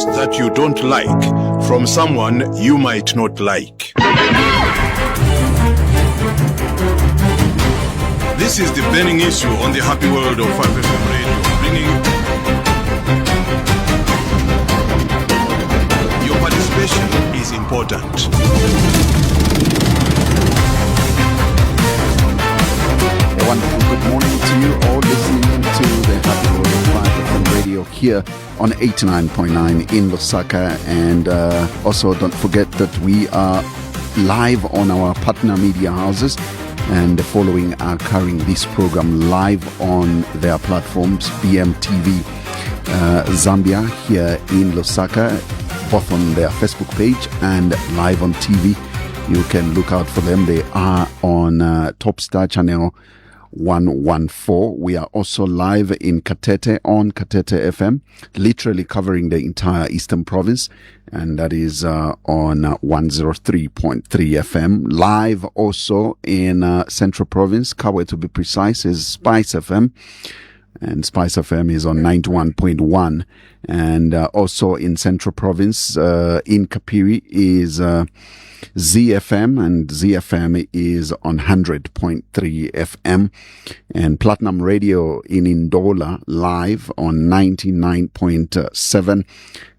issues that you don't like from someone you might not like. This is the burning issue on the happy world of 5FM Radio, bringing your participation is important. A wonderful good morning to you all listening to the Happy World of 5FM Radio here on 89.9 in Lusaka, and also don't forget that we are live on our partner media houses, and the following are carrying this program live on their platforms: BMTV Zambia here in Lusaka, both on their Facebook page and live on TV. You can look out for them. They are on Top Star Channel 114. We are also live in Katete on Katete FM, literally covering the entire Eastern Province, and that is on 103.3 FM. Live also in Central Province, Kabwe to be precise, is Spice FM, and Spice FM is on 91.1, and also in Central Province, in Kapiri is ZFM, and ZFM is on 100.3 FM, and Platinum Radio in Ndola live on 99.7,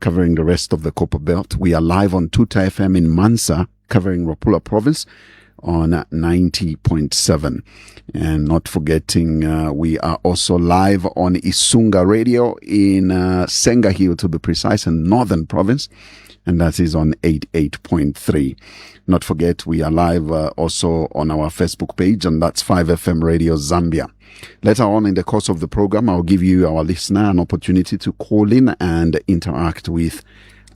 covering the rest of the Copper Belt. We are live on Tuta FM in Mansa, covering Rapula Province on 90.7, and not forgetting we are also live on Isunga Radio in Senga Hill to be precise, in Northern Province, and that is on 88.3. Not forget, we are live also on our Facebook page, and that's 5FM Radio Zambia. Later on in the course of the program, I'll give you, our listener, an opportunity to call in and interact with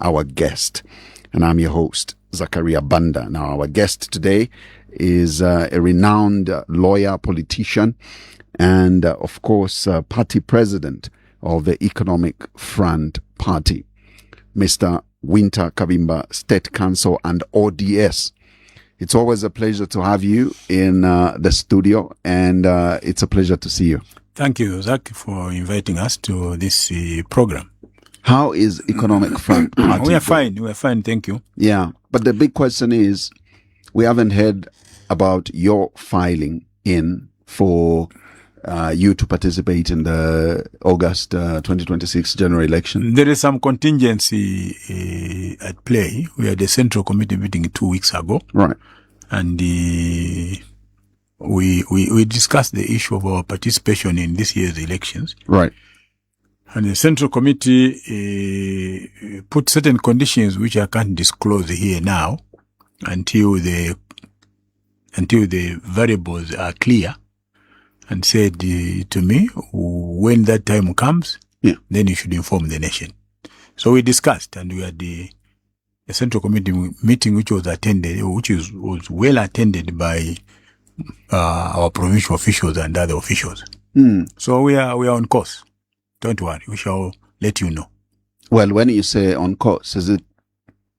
our guest. And I'm your host, Zakaria Banda. Now, our guest today is a renowned lawyer, politician, and of course, party president of the Economic Front Party, Mr. Wynter Kabimba, State Council and ODS. It's always a pleasure to have you in the studio, and it's a pleasure to see you. Thank you, Zach, for inviting us to this program. How is Economic Front Party? We are fine, thank you. Yeah, but the big question is, we haven't heard about your filing in for you to participate in the August 2026 general election. There is some contingency at play. We had a central committee meeting 2 weeks ago. Right. And we discussed the issue of our participation in this year's elections. Right. And the central committee put certain conditions which I can't disclose here now until the variables are clear, and said to me, when that time comes, then you should inform the nation. So we discussed, and we had the central committee meeting, which was well attended by our provincial officials and other officials. So we are on course. Don't worry, we shall let you know. Well, when you say on course, is it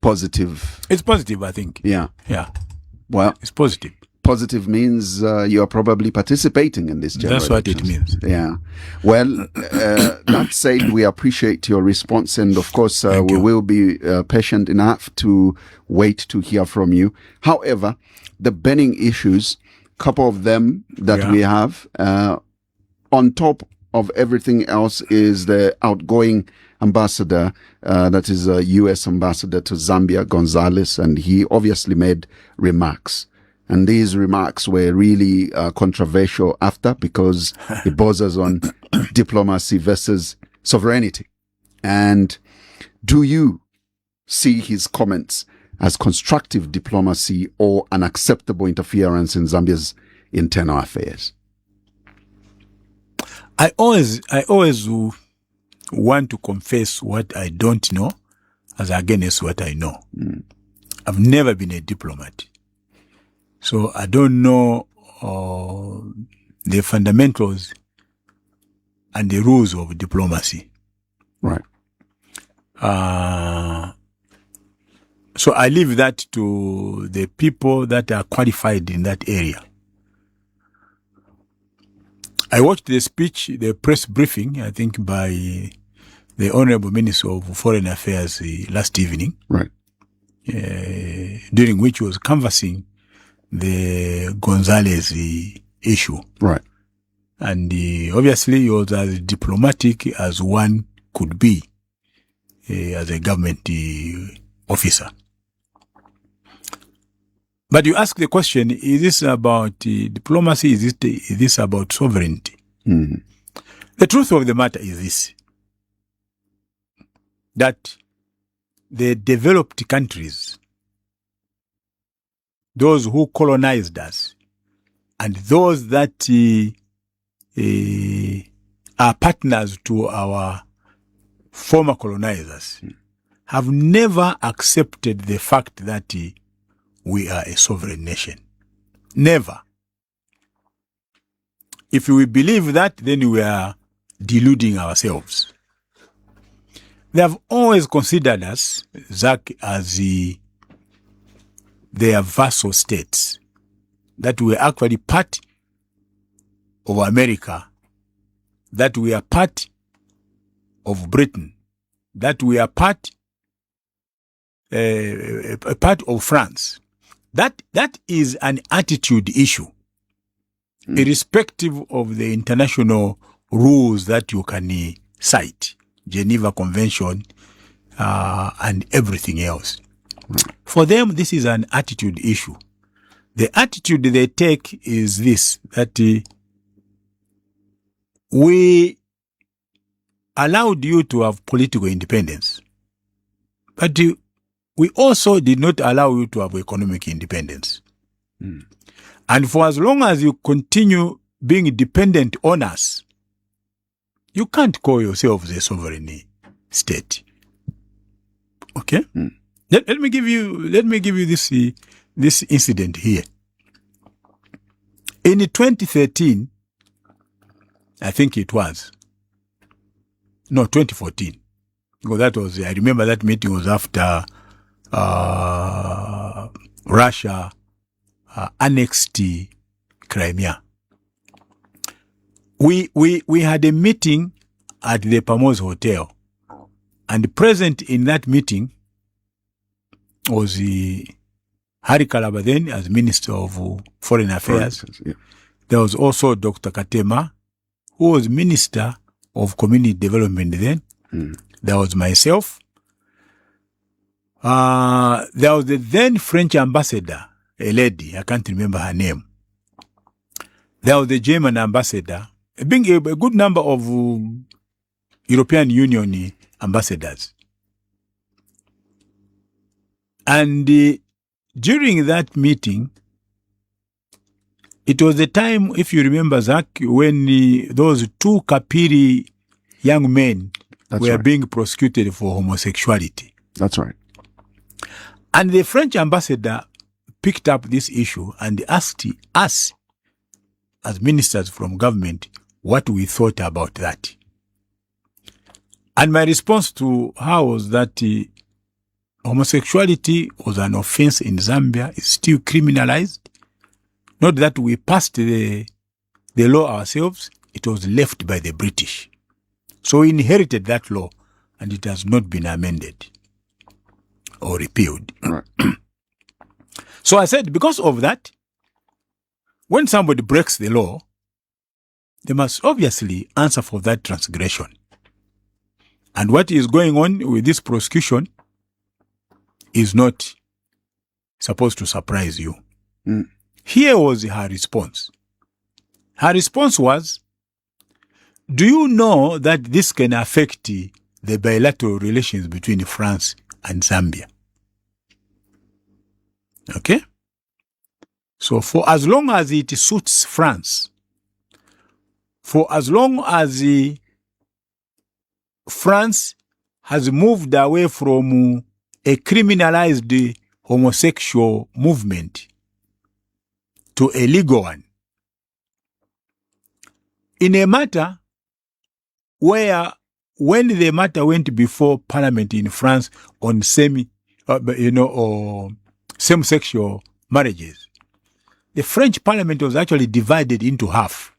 positive? It's positive, I think. Yeah. Well, it's positive. Positive means you are probably participating in this general That's what elections. it means. Yeah. Well, that said, we appreciate your response, and of course, we will be patient enough to wait to hear from you. However, the burning issues, couple of them that we have, on top of everything else, is the outgoing ambassador, that is a U.S. ambassador to Zambia, Gonzalez, and he obviously made remarks. And these remarks were really controversial after, because it borders on diplomacy versus sovereignty. And do you see his comments as constructive diplomacy or unacceptable interference in Zambia's internal affairs? I always want to confess what I don't know as against what I know. I've never been a diplomat. So I don't know the fundamentals and the rules of diplomacy. Right. So I leave that to the people that are qualified in that area. I watched the speech, the press briefing, I think by the Honorable Minister of Foreign Affairs last evening, Right. During which he was canvassing the Gonzalez issue. Right. And obviously he was as diplomatic as one could be as a government officer. But you ask the question, is this about diplomacy? Is this about sovereignty? Mm-hmm. The truth of the matter is this, that the developed countries, those who colonized us, and those that are partners to our former colonizers, have never accepted the fact that we are a sovereign nation. Never. If we believe that, then we are deluding ourselves. They have always considered us, Zach, as their vassal states, that we are actually part of America, that we are part of Britain, that we are part of France. That is an attitude issue, irrespective of the international rules that you can cite, Geneva Convention, and everything else. For them, this is an attitude issue. The attitude they take is this, that we allowed you to have political independence, but we also did not allow you to have economic independence. And for as long as you continue being dependent on us, you can't call yourselves a sovereign state. Okay? Let me give you this incident here. In 2013, I think it was. No, 2014. Because I remember that meeting was after Russia annexed Crimea. We had a meeting at the Pamo's Hotel, and present in that meeting was Hari Kalaba then as Minister of Foreign Affairs. Yeah. There was also Dr. Katema, who was Minister of Community Development then. There was myself. There was the then French ambassador, a lady, I can't remember her name. There was the German ambassador, being a good number of European Union ambassadors. And during that meeting, it was the time, if you remember, Zach, when those two Kapiri young men were being prosecuted for homosexuality. That's right. And the French ambassador picked up this issue and asked us, as ministers from government, what we thought about that. And my response to her was that homosexuality was an offense in Zambia, it's still criminalized. Not that we passed the law ourselves, it was left by the British. So we inherited that law and it has not been amended or repealed. Right. So I said, because of that, when somebody breaks the law, they must obviously answer for that transgression. And what is going on with this prosecution is not supposed to surprise you. Here was her response. Her response was, do you know that this can affect the bilateral relations between France and Zambia? Okay? So for as long as it suits France, for as long as France has moved away from a criminalized homosexual movement to a legal one, in a matter where, when the matter went before Parliament in France on same-sexual marriages, the French Parliament was actually divided into half.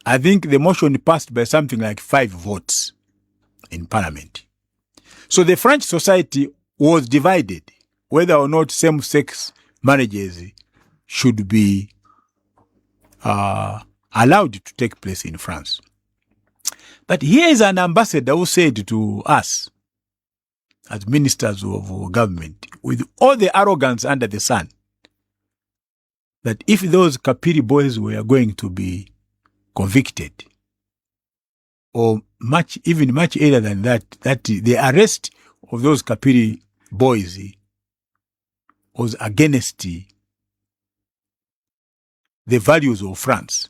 I think the motion passed by something like 5 votes. in parliament. So the French society was divided whether or not same-sex marriages should be allowed to take place in France. But here is an ambassador who said to us, as ministers of government, with all the arrogance under the sun, that if those Kapiri boys were going to be convicted, or much earlier than that the arrest of those Kapiri boys was against the values of France.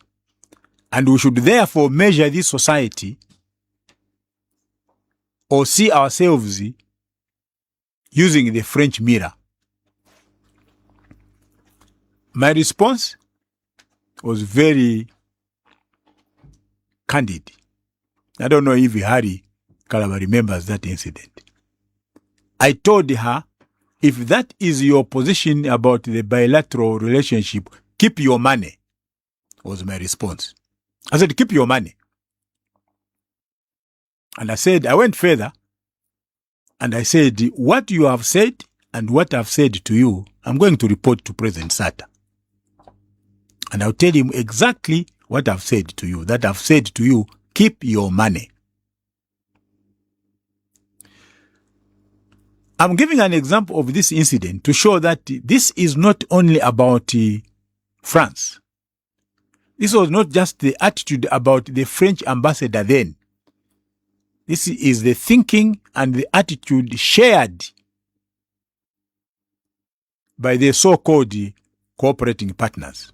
And we should therefore measure this society or see ourselves using the French mirror. My response was very candid. I don't know if Harry Kalaba remembers that incident. I told her, if that is your position about the bilateral relationship, keep your money, was my response. I said, keep your money. And I went further, and I said, what you have said and what I've said to you, I'm going to report to President Sata. And I'll tell him exactly what I've said to you, that I've said to you, keep your money. I'm giving an example of this incident to show that this is not only about France. This was not just the attitude about the French ambassador then. This is the thinking and the attitude shared by the so-called cooperating partners.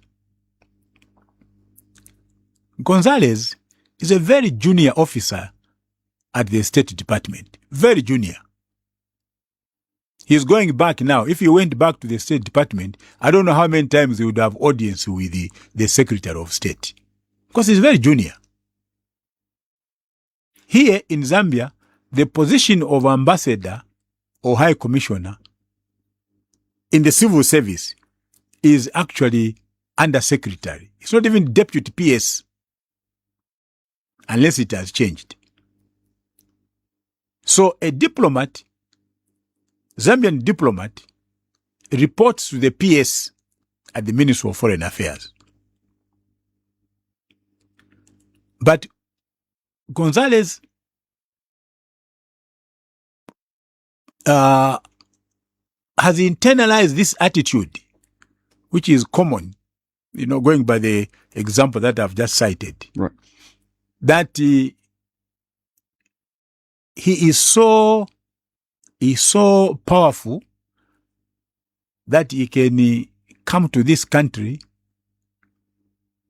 Gonzalez is a very junior officer at the State Department. Very junior. He's going back now. If he went back to the State Department, I don't know how many times he would have audience with the Secretary of State. Because he's very junior. Here in Zambia, the position of ambassador or high commissioner in the civil service is actually under secretary. It's not even deputy PS, unless it has changed. So a diplomat, Zambian diplomat, reports to the PS at the Ministry of Foreign Affairs. But Gonzalez has internalized this attitude, which is common, going by the example that I've just cited. Right. That he is so powerful that he can come to this country,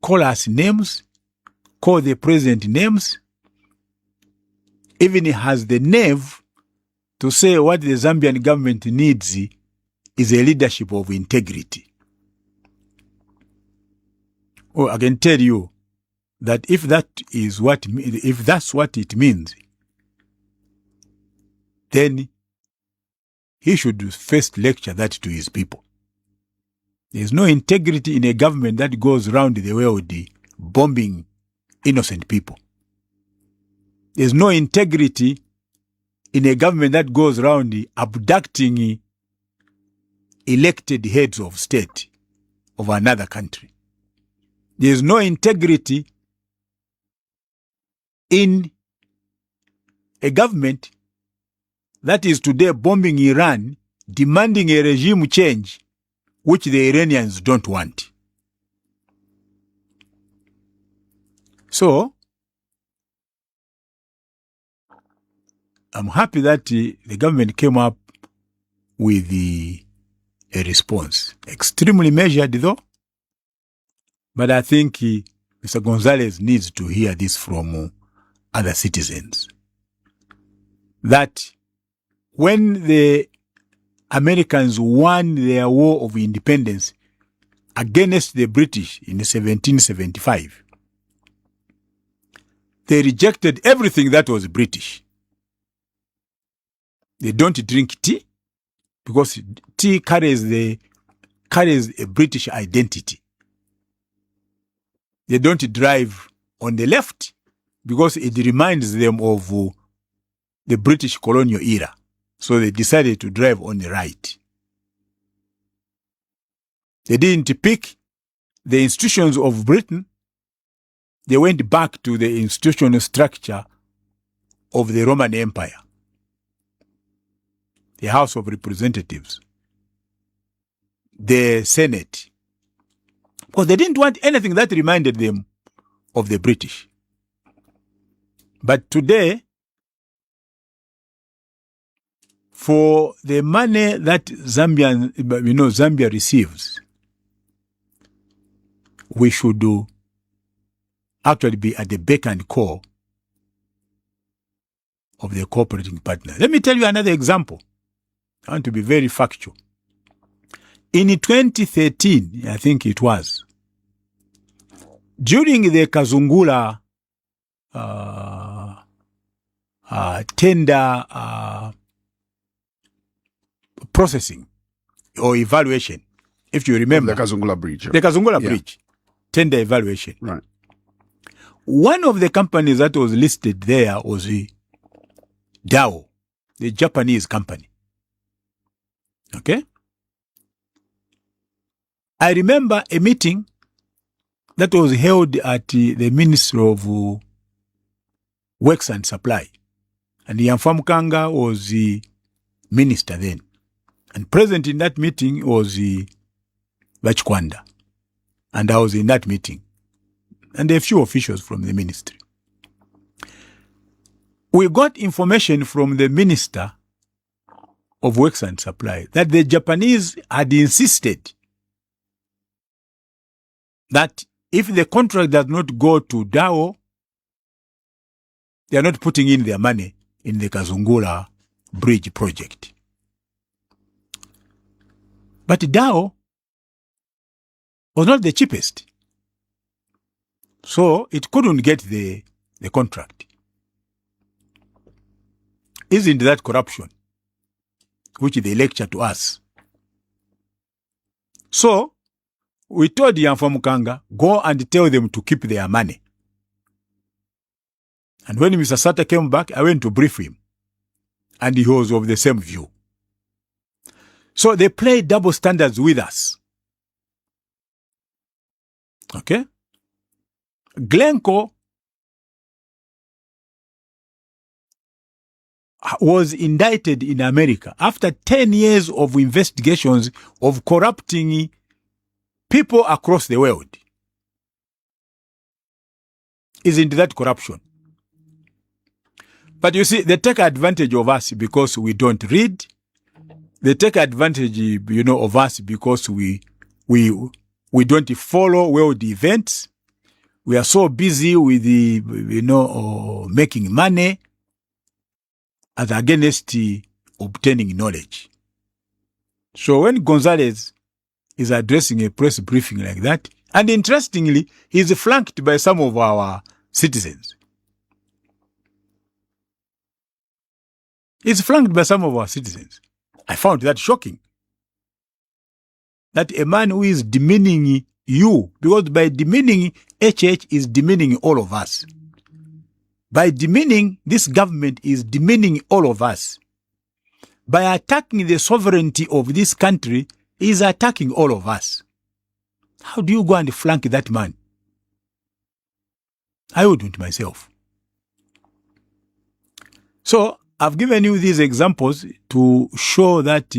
call us names, call the president names, even he has the nerve to say what the Zambian government needs is a leadership of integrity. Oh, I can tell you that if that's what it means, then he should first lecture that to his people. There is no integrity in a government that goes around the world bombing innocent people. There is no integrity in a government that goes around abducting elected heads of state of another country. There is no integrity in a government that is today bombing Iran, demanding a regime change, which the Iranians don't want. So, I'm happy that the government came up with a response. Extremely measured though, but I think Mr. Gonzalez needs to hear this from other citizens. That when the Americans won their war of independence against the British in 1775, they rejected everything that was British. They don't drink tea because tea carries a British identity. They don't drive on the left because it reminds them of the British colonial era. So they decided to drive on the right. They didn't pick the institutions of Britain. They went back to the institutional structure of the Roman Empire, the House of Representatives, the Senate, because they didn't want anything that reminded them of the British. But today, for the money that Zambia receives, we should actually be at the beck and call of the cooperating partner. Let me tell you another example. I want to be very factual. In 2013, I think it was, during the Kazungula tender processing or evaluation, if you remember. The Kazungula Bridge. The Kazungula Bridge, tender evaluation. Right. One of the companies that was listed there was the Dow, the Japanese company. Okay? I remember a meeting that was held at the Ministry of Works and Supply. And Yamfa Mukanga was the minister then. And present in that meeting was Bachikwanda. And I was in that meeting. And a few officials from the ministry. We got information from the Minister of Works and Supply that the Japanese had insisted that if the contract does not go to Dow, they are not putting in their money in the Kazungula Bridge project. But Dow was not the cheapest. So it couldn't get the contract. Isn't that corruption? Which they lecture to us. So we told Yamfa Mukanga, go and tell them to keep their money. And when Mr. Sata came back, I went to brief him. And he was of the same view. So they played double standards with us. Okay? Glencore was indicted in America after 10 years of investigations of corrupting people across the world. Isn't that corruption? But you see, they take advantage of us because we don't read. They take advantage, of us because we don't follow world events. We are so busy with making money as against obtaining knowledge. So when Gonzalez is addressing a press briefing like that, and interestingly, he's flanked by some of our citizens. He's flanked by some of our citizens. I found that shocking. That a man who is demeaning you, because by demeaning HH is demeaning all of us. By demeaning this government is demeaning all of us. By attacking the sovereignty of this country is attacking all of us. How do you go and flank that man? I wouldn't myself. So I've given you these examples to show that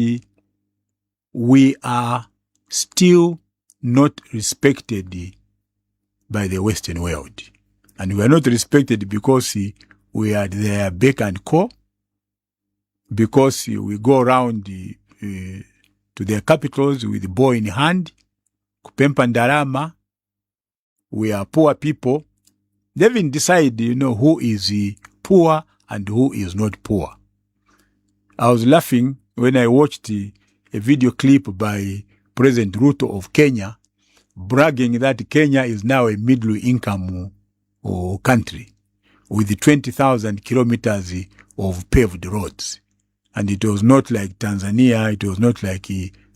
we are still not respected by the Western world. And we are not respected because we are their beck and call, because we go around to their capitals with the bow in hand, kupempa ndarama. We are poor people. They even decide, who is poor and who is not poor. I was laughing when I watched a video clip by President Ruto of Kenya, bragging that Kenya is now a middle-income country with 20,000 kilometers of paved roads. And it was not like Tanzania, it was not like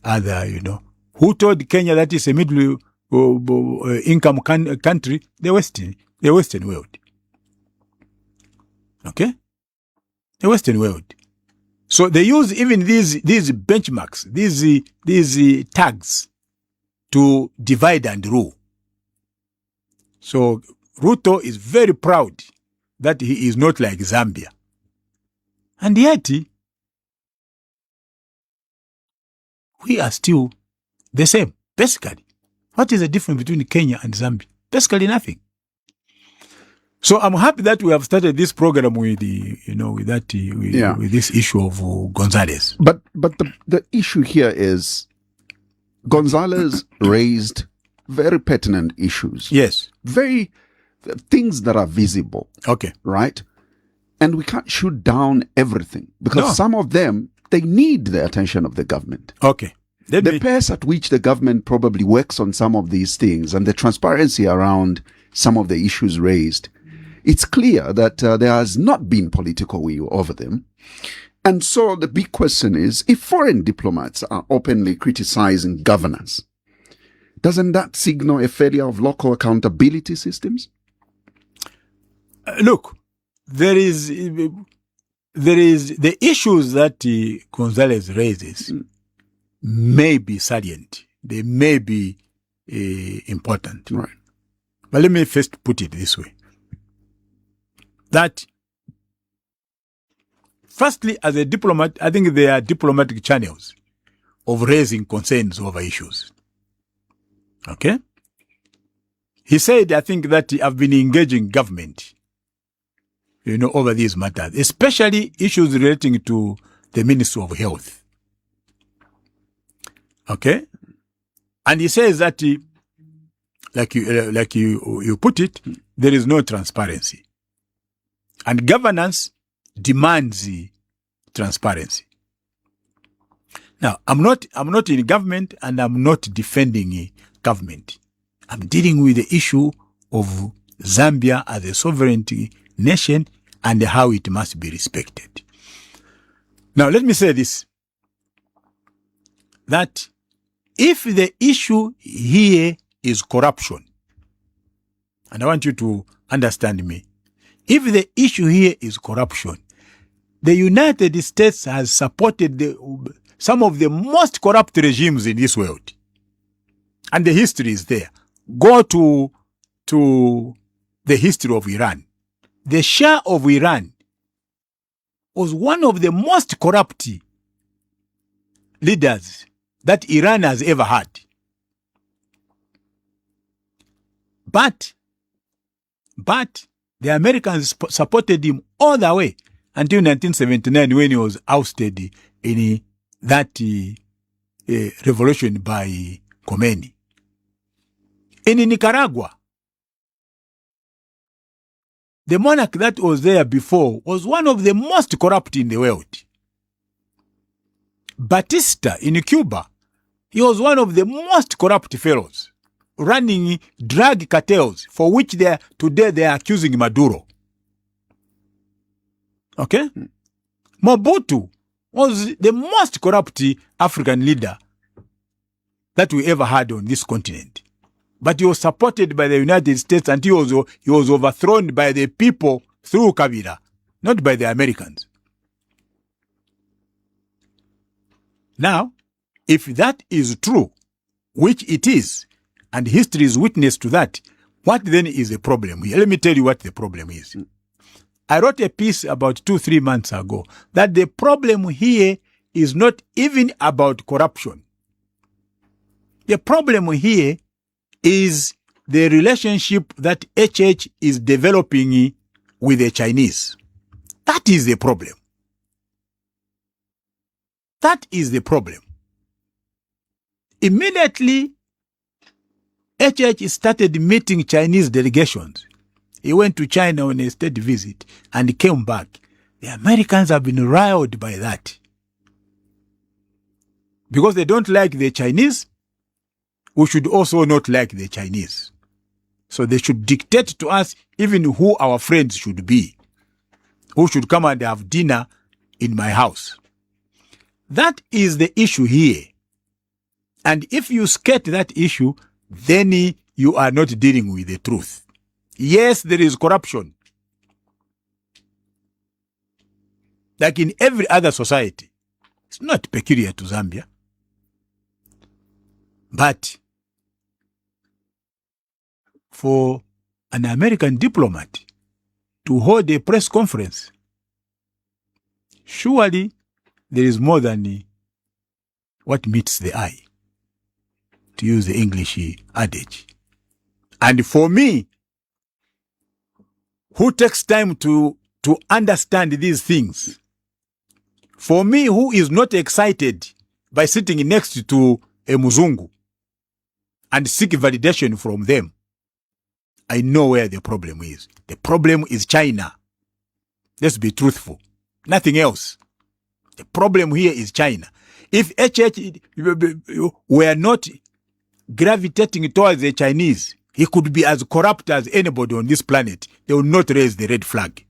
other, Who told Kenya that it's a middle-income country? The Western world. Okay? the Western world. So they use even these benchmarks, these tags to divide and rule. So Ruto is very proud that he is not like Zambia. And yet, we are still the same, basically. What is the difference between Kenya and Zambia? Basically nothing. So I'm happy that we have started this program with with this issue of Gonzalez. But the issue here is Gonzalez raised very pertinent issues. Yes. Very things that are visible. Okay. Right? And we can't shoot down everything because No. some of them, they need the attention of the government. Okay. The pace at which the government probably works on some of these things and the transparency around some of the issues raised, it's clear that there has not been political will over them. And so the big question is, if foreign diplomats are openly criticizing governance, doesn't that signal a failure of local accountability systems? Look, there is the issues that Gonzalez raises may be salient. They may be important. Right. But let me first put it this way. That, firstly, as a diplomat, I think there are diplomatic channels of raising concerns over issues. Okay? He said, I think, that I've been engaging government, over these matters, especially issues relating to the Ministry of Health. Okay? And he says that, like you put it, there is no transparency. And governance demands transparency. Now, I'm not in government and I'm not defending government. I'm dealing with the issue of Zambia as a sovereign nation and how it must be respected. Now, let me say this, that if the issue here is corruption, and I want you to understand me, if the issue here is corruption, the United States has supported some of the most corrupt regimes in this world. And the history is there. Go to the history of Iran. The Shah of Iran was one of the most corrupt leaders that Iran has ever had. But the Americans supported him all the way until 1979 when he was ousted in that revolution by Khomeini. In Nicaragua, the monarch that was there before was one of the most corrupt in the world. Batista in Cuba, he was one of the most corrupt fellows, running drug cartels for which today they are accusing Maduro. Okay? Mobutu was the most corrupt African leader that we ever had on this continent. But he was supported by the United States until he was overthrown by the people through Kabila, not by the Americans. Now, if that is true, which it is, and history is witness to that, what then is the problem here? Let me tell you what the problem is. I wrote a piece about 2-3 months ago that the problem here is not even about corruption. The problem here is the relationship that HH is developing with the Chinese. That is the problem. That is the problem. Immediately, HH started meeting Chinese delegations. He went to China on a state visit and came back. The Americans have been riled by that. Because they don't like the Chinese, we should also not like the Chinese. So they should dictate to us even who our friends should be, who should come and have dinner in my house. That is the issue here. And if you skate that issue, then you are not dealing with the truth. Yes, there is corruption. like in every other society. It's not peculiar to Zambia. But for an American diplomat to hold a press conference, surely there is more than what meets the eye, to use the English adage. And for me, who takes time to understand these things, for me who is not excited by sitting next to a Muzungu and seek validation from them, I know where the problem is. The problem is China. Let's be truthful. Nothing else. The problem here is China. If HH were not gravitating towards the Chinese, he could be as corrupt as anybody on this planet. They will not raise the red flag.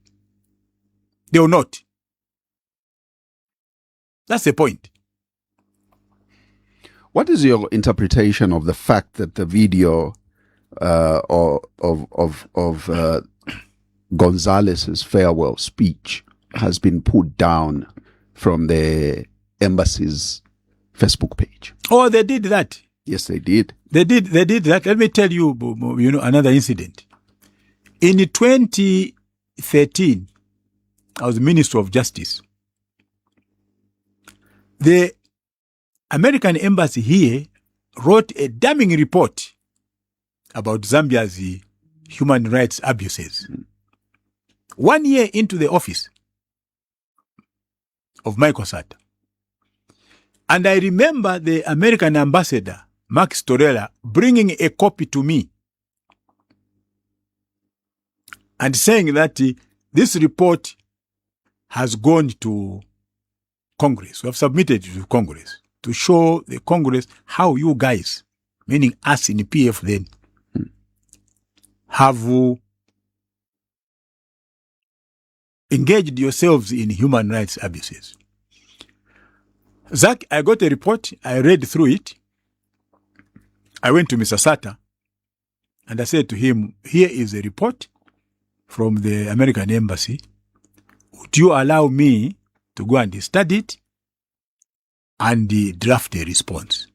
They will not. That's the point. What is your interpretation of the fact that the video of Gonzalez's farewell speech has been put down from the embassy's Facebook page? Oh, they did that. Yes, they did. They did that. Let me tell you, another incident. In 2013, I was Minister of Justice. The American embassy here wrote a damning report about Zambia's human rights abuses. 1 year into the office of Michael Sata. And I remember the American ambassador, Mark Storella, bringing a copy to me and saying that this report has gone to Congress. We have submitted it to Congress to show the Congress how you guys, meaning us in the PF then, have engaged yourselves in human rights abuses. Zach, I got a report. I read through it. I went to Mr. Sata and I said to him, here is a report from the American embassy. Would you allow me to go and study it and draft a response?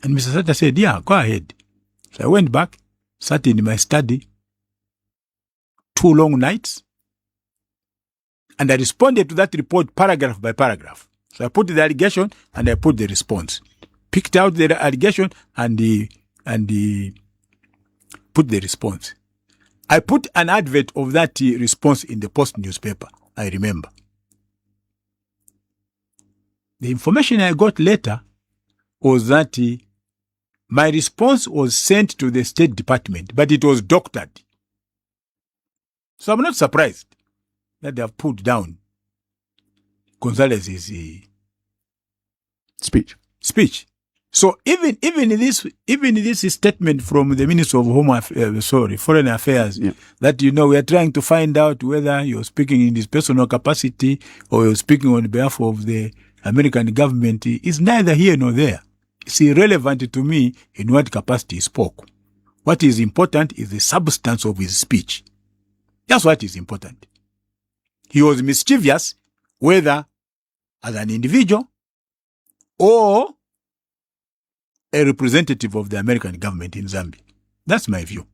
And Mr. Sata said, yeah, go ahead. So I went back, sat in my study, 2 long nights, and I responded to that report paragraph by paragraph. So I put the allegation and I put the response. Picked out the allegation and put the response. I put an advert of that response in the Post newspaper, I remember. The information I got later was that my response was sent to the State Department, but it was doctored. So I'm not surprised that they have put down Gonzalez's speech. So even this statement from the Minister of Foreign Affairs, that we are trying to find out whether you're speaking in his personal capacity or you're speaking on behalf of the American government is neither here nor there. It's irrelevant to me in what capacity he spoke. What is important is the substance of his speech. That's what is important. He was mischievous, whether as an individual or a representative of the American government in Zambia. That's my view.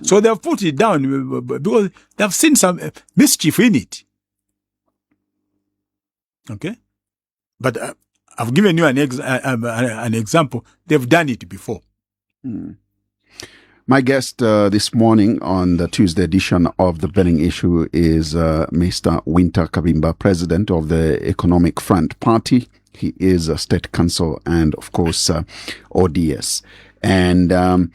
So they've put it down because they've seen some mischief in it. Okay? But I've given you an example. They've done it before. My guest this morning on the Tuesday edition of The Burning Issue is Mr. Wynter Kabimba, president of the Economic Front Party. He is a state council and, of course, ODS. And I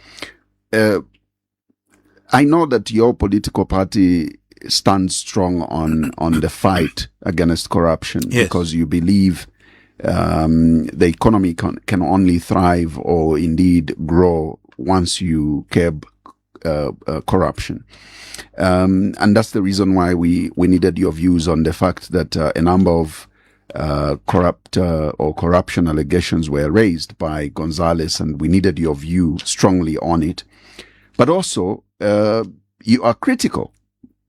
know that your political party stands strong on the fight against corruption, because you believe the economy can only thrive or indeed grow once you curb corruption. And that's the reason why we needed your views on the fact that a number of corruption allegations were raised by Gonzalez, and we needed your view strongly on it. But also, you are critical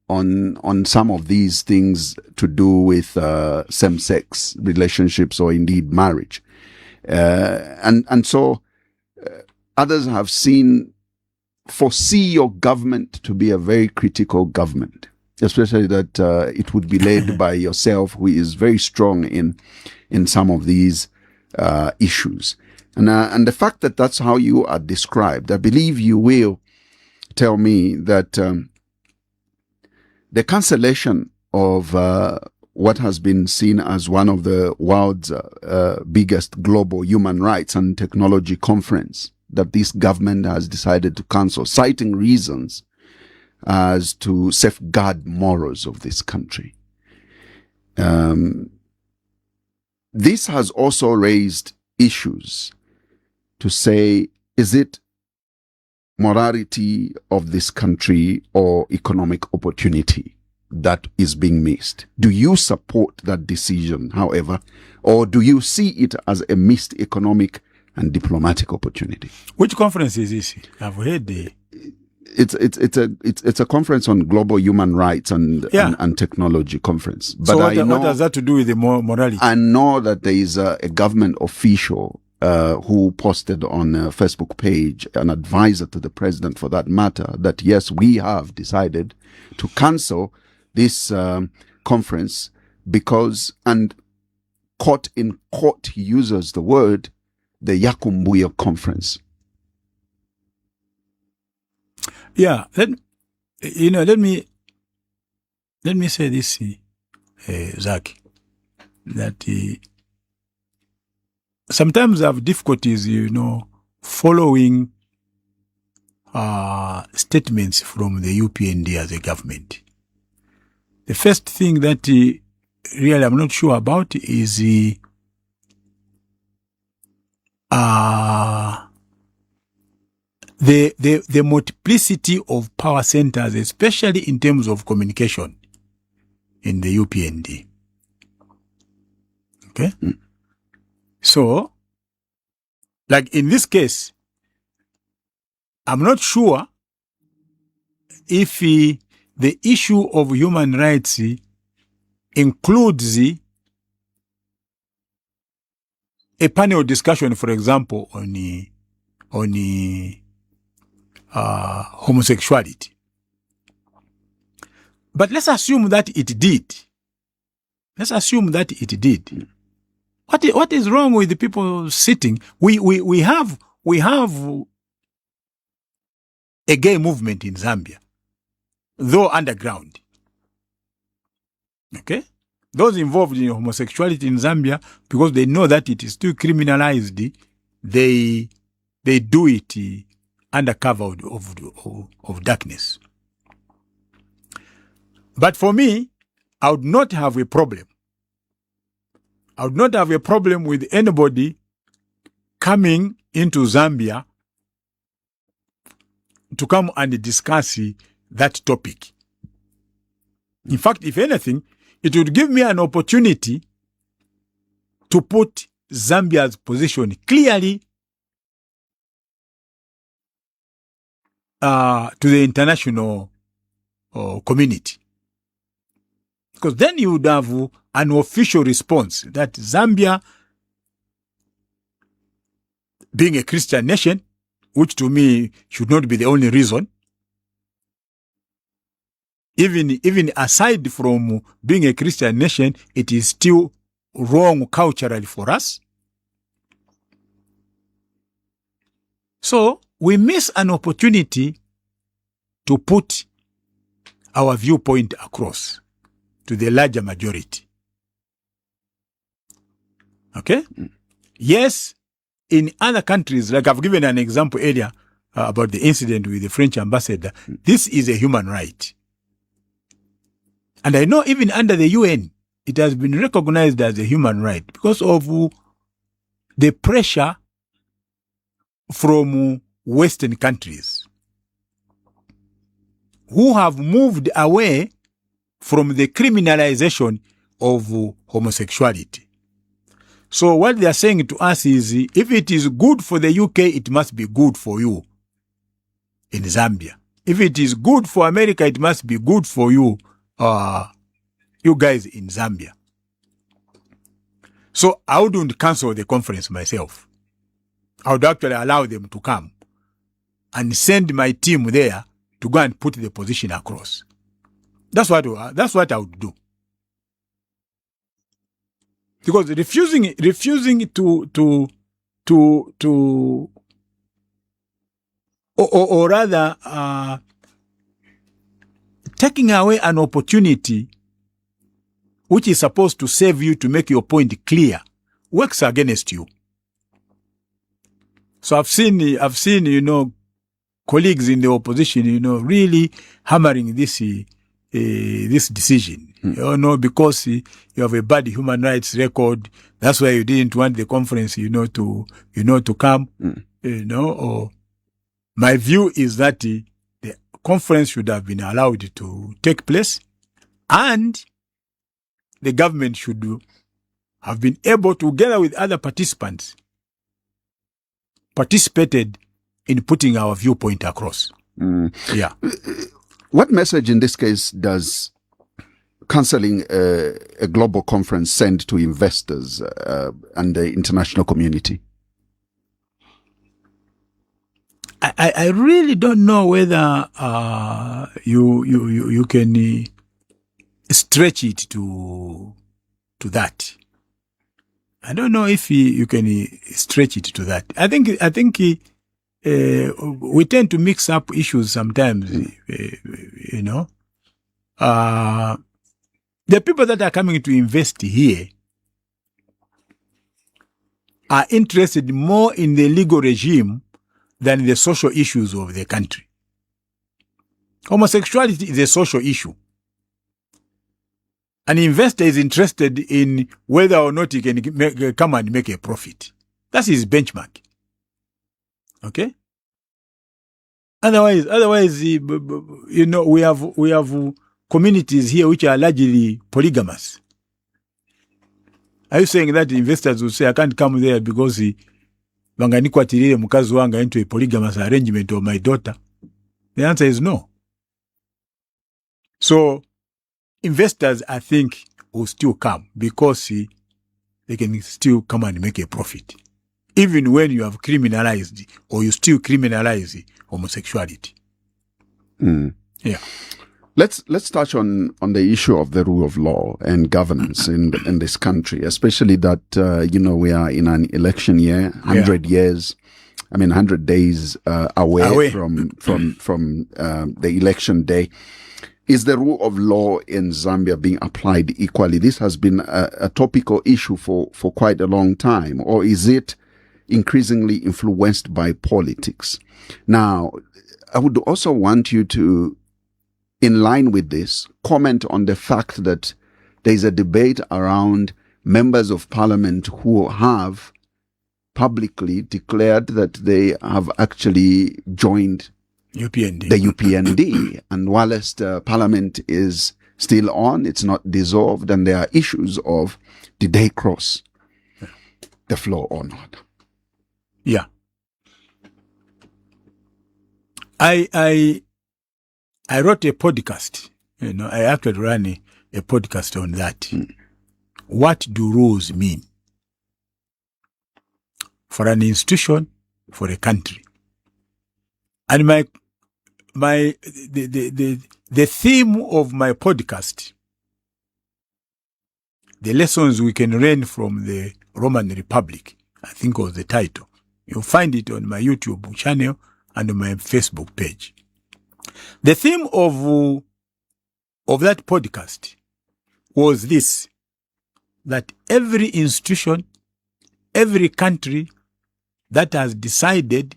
on some of these things to do with same-sex relationships or indeed marriage. And so others have foresee your government to be a very critical government, especially that it would be led by yourself, who is very strong in some of these issues. And the fact that that's how you are described, I believe you will tell me that the cancellation of what has been seen as one of the world's biggest global human rights and technology conference that this government has decided to cancel, citing reasons as to safeguard morals of this country. This has also raised issues to say, is it morality of this country or economic opportunity that is being missed? Do you support that decision, however, or do you see it as a missed economic and diplomatic opportunity? Which conference is this? I've heard it's a conference on global human rights and technology conference. But so what does that to do with the morality? I know that there is a government official who posted on a Facebook page, an advisor to the president for that matter, that yes, we have decided to cancel this conference because, and caught in court, he uses the word, the Yakumbuya conference. Yeah, let me say this, Zach, that sometimes I have difficulties, following statements from the UPND as a government. The first thing that really I'm not sure about is the multiplicity of power centers, especially in terms of communication in the UPND. Okay? So, like in this case, I'm not sure if the issue of human rights includes a panel discussion, for example, on homosexuality. But let's assume that it did. Let's assume that it did. What is wrong with the people sitting? We have a gay movement in Zambia, though underground. Okay? Those involved in homosexuality in Zambia, because they know that it is still criminalized, they do it under cover of darkness. But for me, I would not have a problem. I would not have a problem with anybody coming into Zambia to come and discuss that topic. In fact, if anything, it would give me an opportunity to put Zambia's position clearly to the international community. Because then you would have an official response that Zambia, being a Christian nation, which to me should not be the only reason, even aside from being a Christian nation, it is still wrong culturally for us. So we miss an opportunity to put our viewpoint across to the larger majority. Okay? Yes, in other countries, like I've given an example earlier about the incident with the French ambassador, this is a human right. And I know even under the UN, it has been recognized as a human right because of the pressure from Western countries who have moved away from the criminalization of homosexuality. So what they are saying to us is, if it is good for the UK, it must be good for you in Zambia. If it is good for America, it must be good for you, you guys in Zambia. So I wouldn't cancel the conference myself. I would actually allow them to come and send my team there to go and put the position across. That's what I would do. Because refusing to or rather taking away an opportunity which is supposed to save you to make your point clear works against you. So I've seen, colleagues in the opposition, really hammering this decision. Because you have a bad human rights record. That's why you didn't want the conference, to come. Or my view is that the conference should have been allowed to take place, and the government should have been able to, together with other participants, participated in putting our viewpoint across. Yeah. What message in this case does cancelling a global conference send to investors and the international community? I really don't know whether you can stretch it to that. I don't know if you can stretch it to that. I think we tend to mix up issues sometimes. The people that are coming to invest here are interested more in the legal regime than the social issues of the country. Homosexuality is a social issue. An investor is interested in whether or not he can come and make a profit. That's his benchmark. Okay? Otherwise, we have communities here which are largely polygamous. Are you saying that investors will say, I can't come there because banganikwatirire mukazi wanga into a polygamous arrangement of my daughter? The answer is no. So, investors, I think, will still come because they can still come and make a profit. Even when you have criminalized or you still criminalize homosexuality. Yeah. Let's touch on the issue of the rule of law and governance in this country, especially that, we are in an election year, 100 years, 100 days away from the election day. Is the rule of law in Zambia being applied equally? This has been a topical issue for quite a long time, or is it increasingly influenced by politics? Now, I would also want you to, in line with this, comment on the fact that there is a debate around members of parliament who have publicly declared that they have actually joined UPND. The UPND. And whilst parliament is still on, it's not dissolved, and there are issues of did they cross the floor or not? Yeah. I wrote a podcast. I actually ran a podcast on that. What do rules mean for an institution, for a country? And the theme of my podcast, the lessons we can learn from the Roman Republic, I think was the title. You'll find it on my YouTube channel and on my Facebook page. The theme of that podcast was this, that every institution, every country that has decided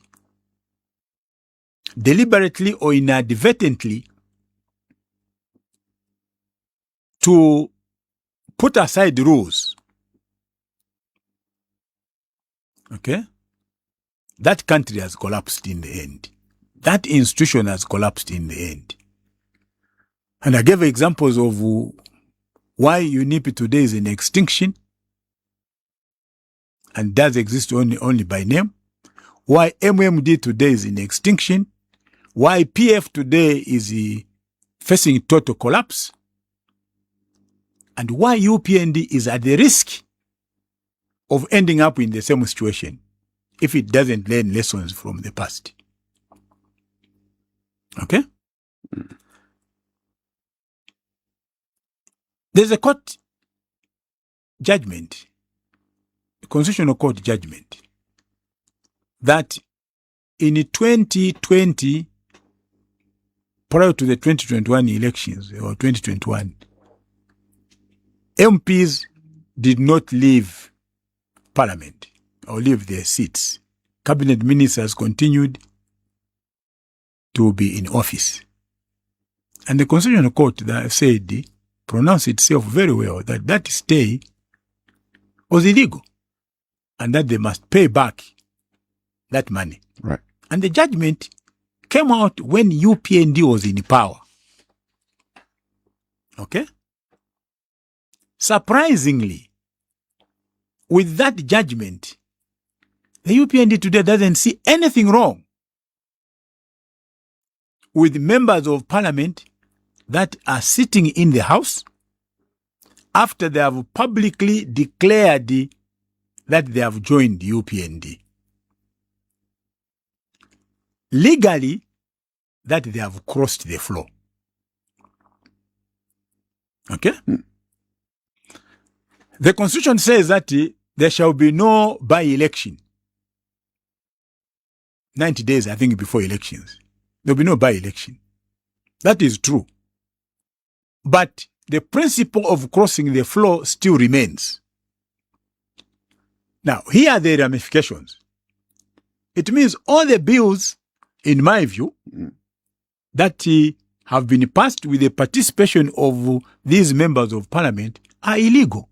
deliberately or inadvertently to put aside rules, okay, that country has collapsed in the end. That institution has collapsed in the end. And I gave examples of why UNIP today is in extinction and does exist only by name, why MMD today is in extinction, why PF today is facing total collapse, and why UPND is at the risk of ending up in the same situation if it doesn't learn lessons from the past. Okay? There's a court judgment, a constitutional court judgment, that in 2020, prior to the 2021 elections or 2021, MPs did not leave Parliament or leave their seats. Cabinet ministers continued to be in office. And the Constitutional Court that said, pronounced itself very well that that stay was illegal and that they must pay back that money. Right. And the judgment came out when UPND was in power. Okay? Surprisingly, with that judgment, the UPND today doesn't see anything wrong with members of parliament that are sitting in the House after they have publicly declared that they have joined the UPND. Legally, that they have crossed the floor. Okay? The Constitution says that there shall be no by-election. 90 days, I think, before elections. There will be no by-election. That is true. But the principle of crossing the floor still remains. Now, here are the ramifications. It means all the bills, in my view, that have been passed with the participation of these members of parliament are illegal.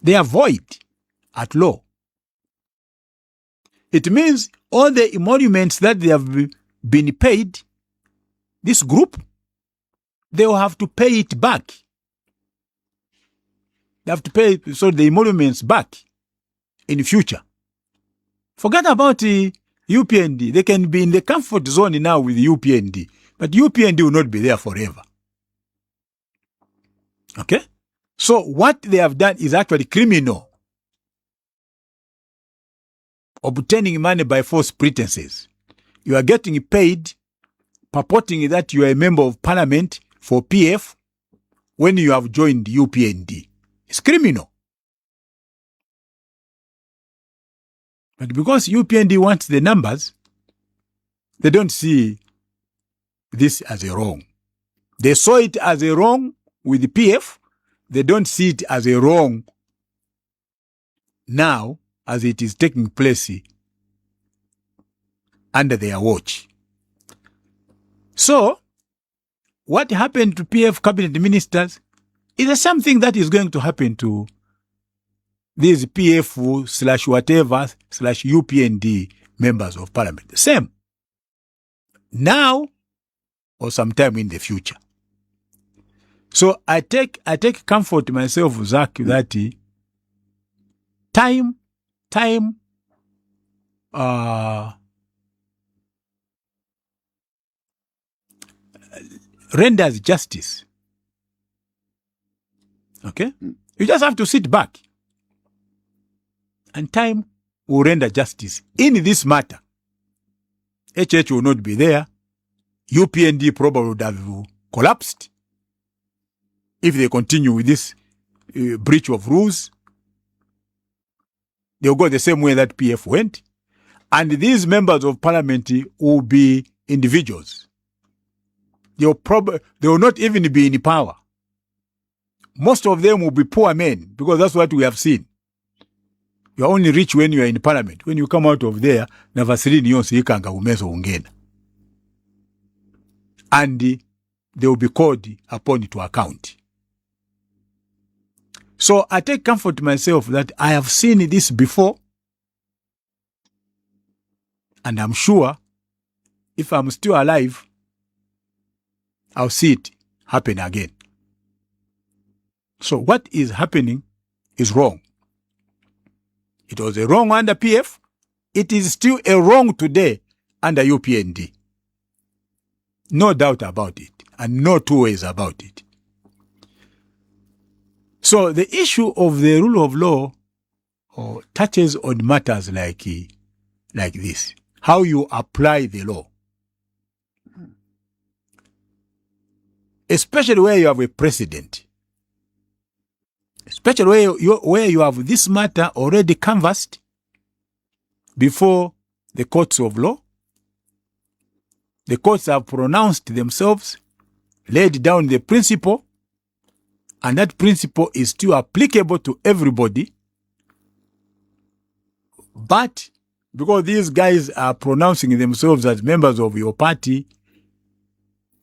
They are void at law. It means all the emoluments that they have been paid, this group, they will have to pay it back. They have to pay the emoluments back in the future. Forget about UPND. They can be in the comfort zone now with UPND, but UPND will not be there forever. Okay? So what they have done is actually criminal. Obtaining money by false pretenses. You are getting paid, purporting that you are a member of parliament for PF when you have joined UPND. It's criminal. But because UPND wants the numbers, they don't see this as a wrong. They saw it as a wrong with the PF. They don't see it as a wrong now as it is taking place under their watch. So, what happened to PF cabinet ministers is the same thing that is going to happen to these PF / whatever / UPND members of parliament. The same. Now or sometime in the future. So I take comfort myself, Zach, that time renders justice. Okay? You just have to sit back. And time will render justice. In this matter, HH will not be there. UPND probably would have collapsed if they continue with this breach of rules. They'll go the same way that PF went. And these members of parliament will be individuals. They will not even be in power. Most of them will be poor men, because that's what we have seen. You are only rich when you are in parliament. When you come out of there, navasilini yonse ikanga umezo ungena. And they will be called upon to account. So I take comfort myself that I have seen this before. And I'm sure if I'm still alive, I'll see it happen again. So what is happening is wrong. It was a wrong under PF. It is still a wrong today under UPND. No doubt about it, and no two ways about it. So the issue of the rule of law touches on matters like this. How you apply the law. Especially where you have a precedent. Especially where you have this matter already canvassed before the courts of law. The courts have pronounced themselves, laid down the principle, and that principle is still applicable to everybody. But because these guys are pronouncing themselves as members of your party,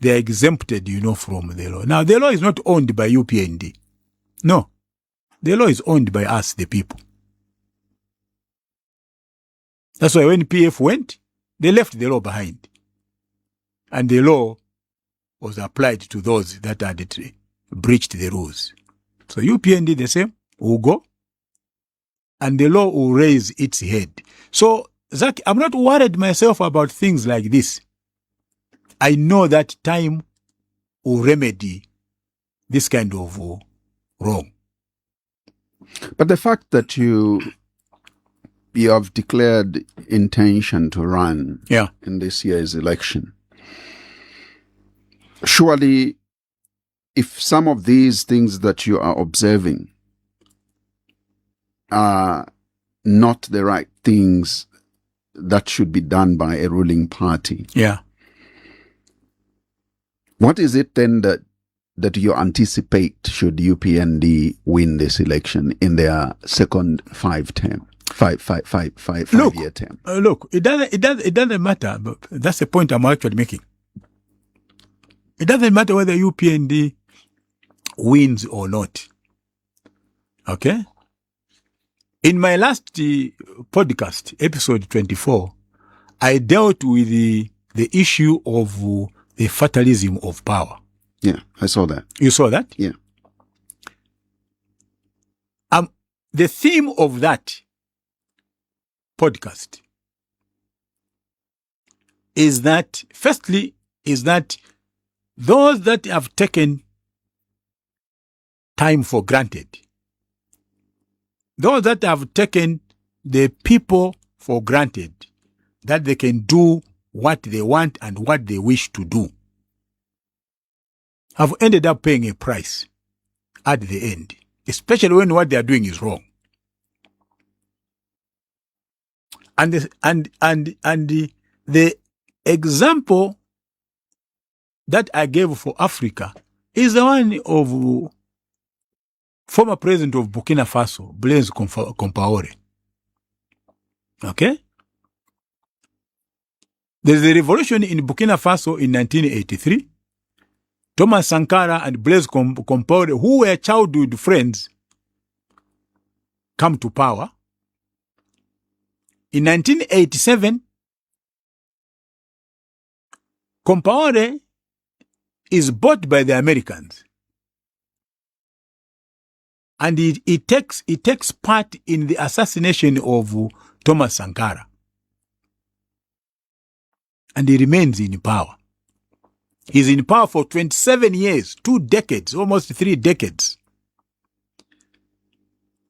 they are exempted, from the law. Now, the law is not owned by UPND. No. The law is owned by us, the people. That's why when PF went, they left the law behind. And the law was applied to those that had breached the rules. So UPND the same, will go, and the law will raise its head. So, Zach, I'm not worried myself about things like this. I know that time will remedy this kind of wrong. But the fact that you have declared intention to run in this year's election, surely if some of these things that you are observing are not the right things that should be done by a ruling party. Yeah. What is it then that you anticipate should UPND win this election in their second five-year term? Look, it doesn't matter. But that's the point I'm actually making. It doesn't matter whether UPND wins or not. Okay? In my last podcast, episode 24, I dealt with the issue of the fatalism of power. Yeah, I saw that. You saw that? Yeah. The theme of that podcast is that, firstly, those that have taken time for granted, those that have taken the people for granted, that they can do what they want and what they wish to do, have ended up paying a price at the end, especially when what they are doing is wrong. And the example that I gave for Africa is the one of former president of Burkina Faso, Blaise Compaoré. Okay? There's a revolution in Burkina Faso in 1983. Thomas Sankara and Blaise Compaoré, who were childhood friends, come to power. In 1987, Compaoré is bought by the Americans. And he takes part in the assassination of Thomas Sankara. And he remains in power. He's in power for 27 years, 2 decades, almost 3 decades.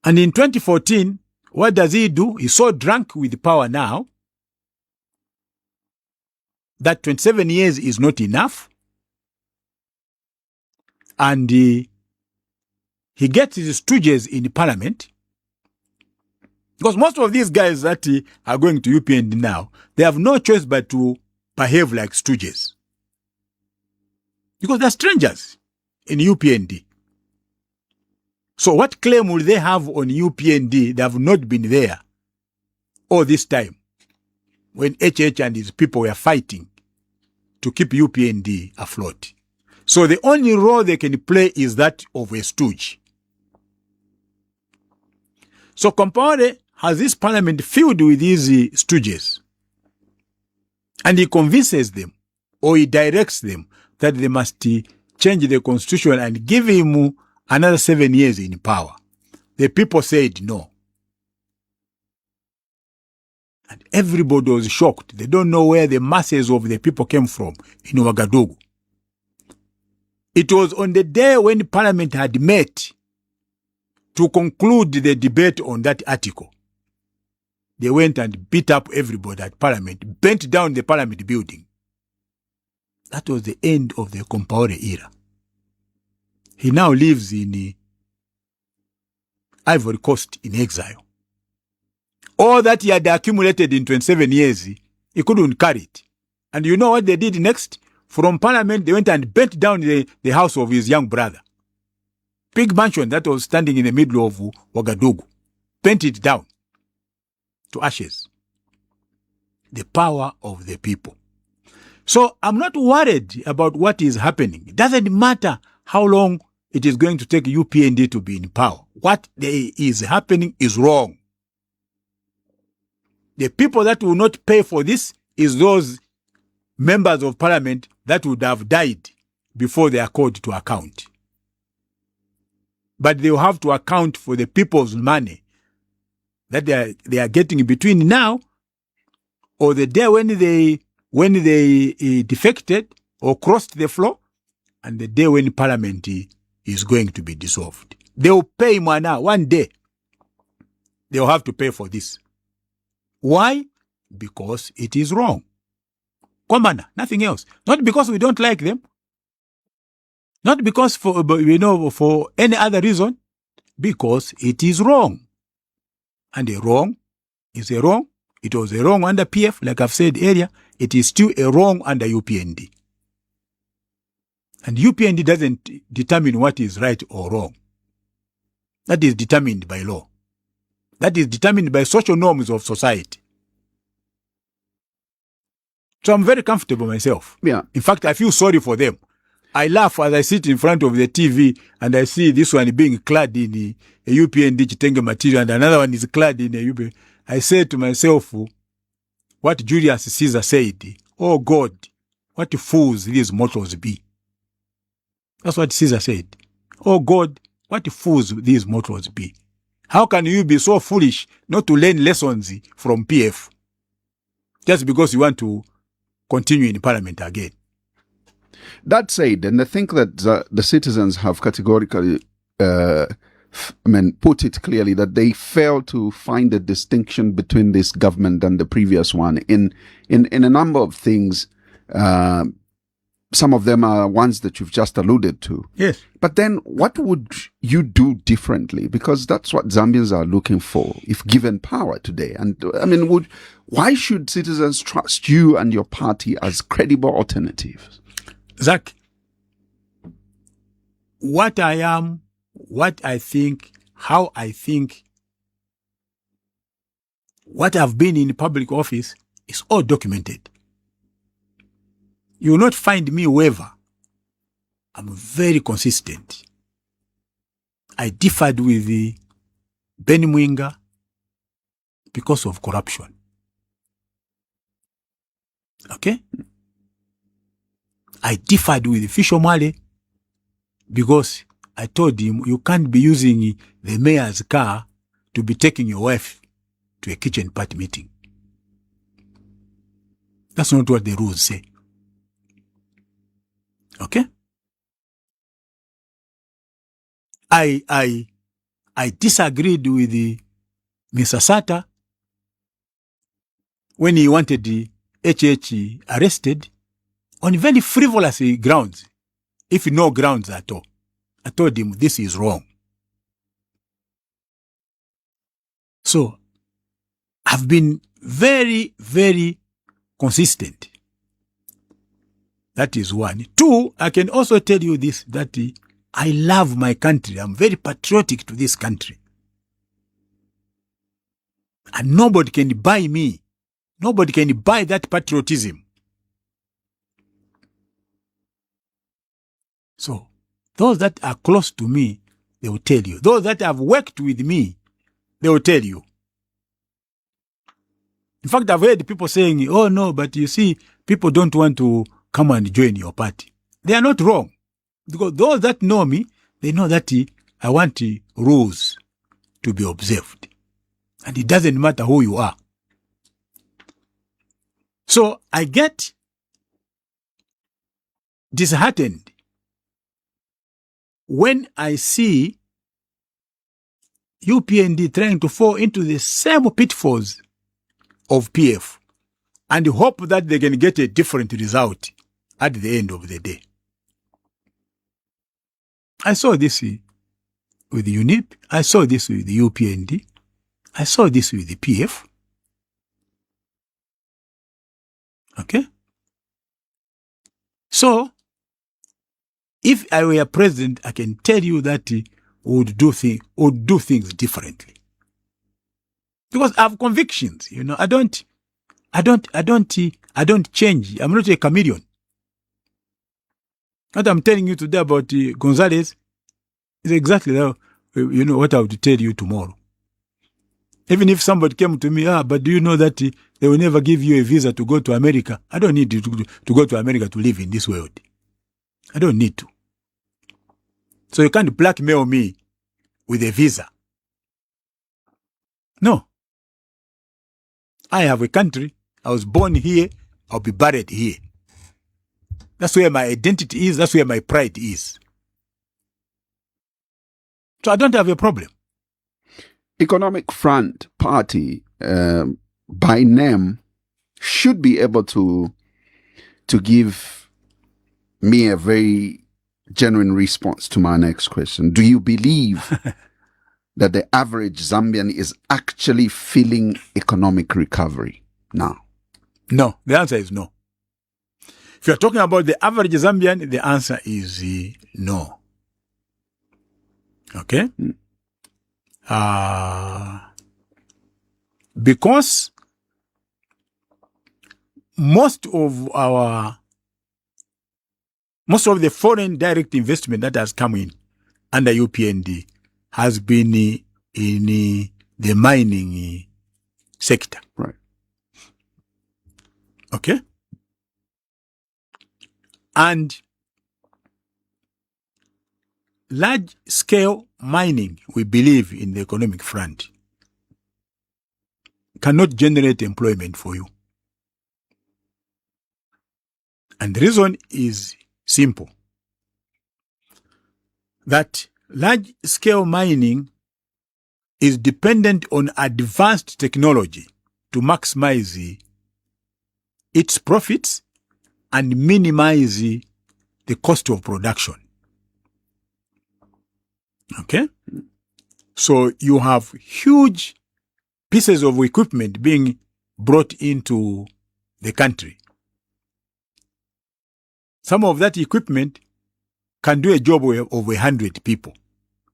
And in 2014, what does he do? He's so drunk with power now that 27 years is not enough. And he gets his stooges in parliament. Because most of these guys that are going to UPND now, they have no choice but to behave like stooges. Because they're strangers in UPND. So what claim will they have on UPND? They have not been there all this time when HH and his people were fighting to keep UPND afloat. So the only role they can play is that of a stooge. So Compaoré has this parliament filled with these stooges. And he convinces them, or he directs them, that they must change the constitution and give him another 7 years in power. The people said no. And everybody was shocked. They don't know where the masses of the people came from in Ouagadougou. It was on the day when Parliament had met to conclude the debate on that article. They went and beat up everybody at Parliament, bent down the Parliament building. That was the end of the Compaoré era. He now lives in Ivory Coast in exile. All that he had accumulated in 27 years, he couldn't carry it. And you know what they did next? From Parliament, they went and bent down the house of his young brother. Big mansion that was standing in the middle of Ouagadougou. Bent it down to ashes. The power of the people. So I'm not worried about what is happening. It doesn't matter how long it is going to take UPND to be in power. What is happening is wrong. The people that will not pay for this is those members of parliament that would have died before they are called to account. But they will have to account for the people's money that they are getting between now or the day when they defected or crossed the floor and the day when parliament is going to be dissolved. They will pay mana one day. They will have to pay for this. Why? Because it is wrong. Commander, nothing else. Not because we don't like them. Not because for any other reason. Because it is wrong. And a wrong is a wrong. It was a wrong under PF, like I've said earlier. It is still a wrong under UPND. And UPND doesn't determine what is right or wrong. That is determined by law. That is determined by social norms of society. So I'm very comfortable myself. Yeah. In fact, I feel sorry for them. I laugh as I sit in front of the TV and I see this one being clad in a UPND Chitenge material and another one is clad in a UPND. I say to myself, what Julius Caesar said, oh God, what fools these mortals be. That's what Caesar said. Oh God, what fools these mortals be. How can you be so foolish not to learn lessons from PF? Just because you want to continue in parliament again. That said, and I think that the citizens have categorically, put it clearly that they fail to find a distinction between this government and the previous one in a number of things. Some of them are ones that you've just alluded to. Yes. But then what would you do differently? Because that's what Zambians are looking for if given power today. And why should citizens trust you and your party as credible alternatives? Zach, what I am, what I think, how I think, what I've been in public office is all documented. You will not find me waver. I'm very consistent. I differed with Ben Mwinga because of corruption. Okay? I differed with Fisher Male because I told him you can't be using the mayor's car to be taking your wife to a kitchen party meeting. That's not what the rules say. Okay? I disagreed with Mr. Sata when he wanted the HH arrested on very frivolous grounds, if no grounds at all. I told him this is wrong. So, I've been very, very consistent. That is one. Two, I can also tell you this, that I love my country. I'm very patriotic to this country. And nobody can buy me. Nobody can buy that patriotism. So, those that are close to me, they will tell you. Those that have worked with me, they will tell you. In fact, I've heard people saying, oh no, but you see, people don't want to come and join your party. They are not wrong. Because those that know me, they know that I want rules to be observed. And it doesn't matter who you are. So I get disheartened when I see UPND trying to fall into the same pitfalls of PF and hope that they can get a different result at the end of the day. I saw this with the UNIP. I saw this with the UPND. I saw this with the PF. Okay? So, if I were president, I can tell you that would do things differently. Because I have convictions, I don't change. I'm not a chameleon. What I'm telling you today about Gonzalez is exactly what I would tell you tomorrow. Even if somebody came to me, but do you know that they will never give you a visa to go to America? I don't need to go to America to live in this world. I don't need to. So you can't blackmail me with a visa. No. I have a country. I was born here. I'll be buried here. That's where my identity is. That's where my pride is. So I don't have a problem. Economic Front Party, by name, should be able to give me a very genuine response to my next question. Do you believe that the average Zambian is actually feeling economic recovery now? No, the answer is no. If you're talking about the average Zambian, the answer is no. Okay? Because most of the foreign direct investment that has come in under UPND has been in the mining sector. Right. Okay? And large-scale mining, we believe in the economic front, cannot generate employment for you. And the reason is simple. That large-scale mining is dependent on advanced technology to maximize its profits and minimize the cost of production. Okay? So you have huge pieces of equipment being brought into the country. Some of that equipment can do a job of 100 people.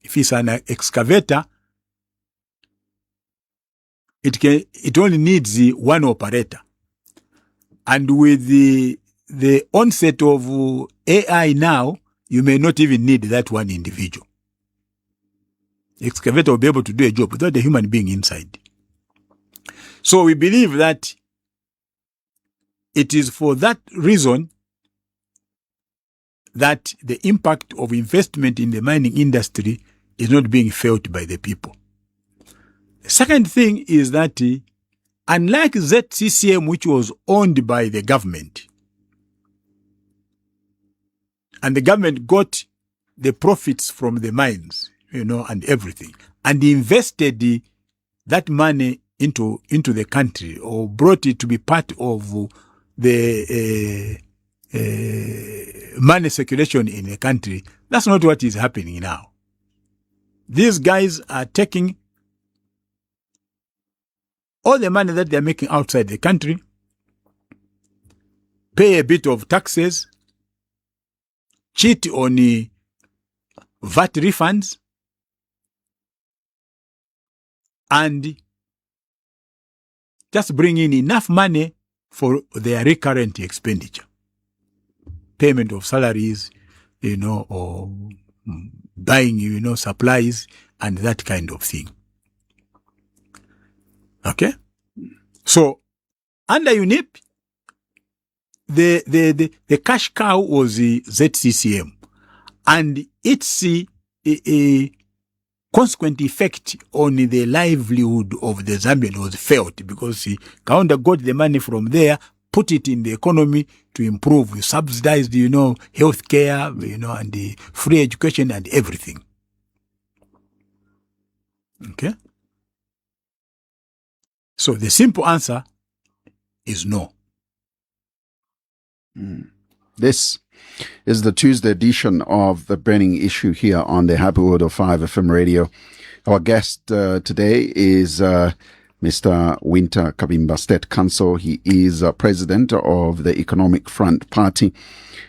If it's an excavator, it only needs one operator. And with the onset of AI now, you may not even need that one individual. The excavator will be able to do a job without a human being inside. So we believe that it is for that reason that the impact of investment in the mining industry is not being felt by the people. The second thing is that unlike ZCCM, which was owned by the government, and the government got the profits from the mines, and everything, and invested that money into the country, or brought it to be part of the money circulation in the country. That's not what is happening now. These guys are taking all the money that they're making outside the country, pay a bit of taxes, cheat on VAT refunds, and just bring in enough money for their recurrent expenditure. Payment of salaries, or buying, supplies and that kind of thing. Okay? So, under UNIP, the cash cow was the ZCCM, and its consequent effect on the livelihood of the Zambian was felt, because Kaunda got the money from there, put it in the economy to improve. You subsidized, healthcare, and the free education and everything. Okay? So the simple answer is no. This is the Tuesday edition of The Burning Issue here on the Happy World of 5 FM radio. Our guest today is Mr. Wynter Kabimba, State Council. He is president of the Economic Front Party.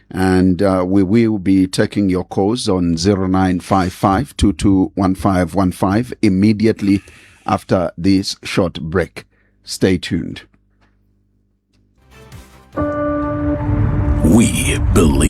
And we will be taking your calls on 0955-221515 immediately after this short break. Stay tuned. We believe.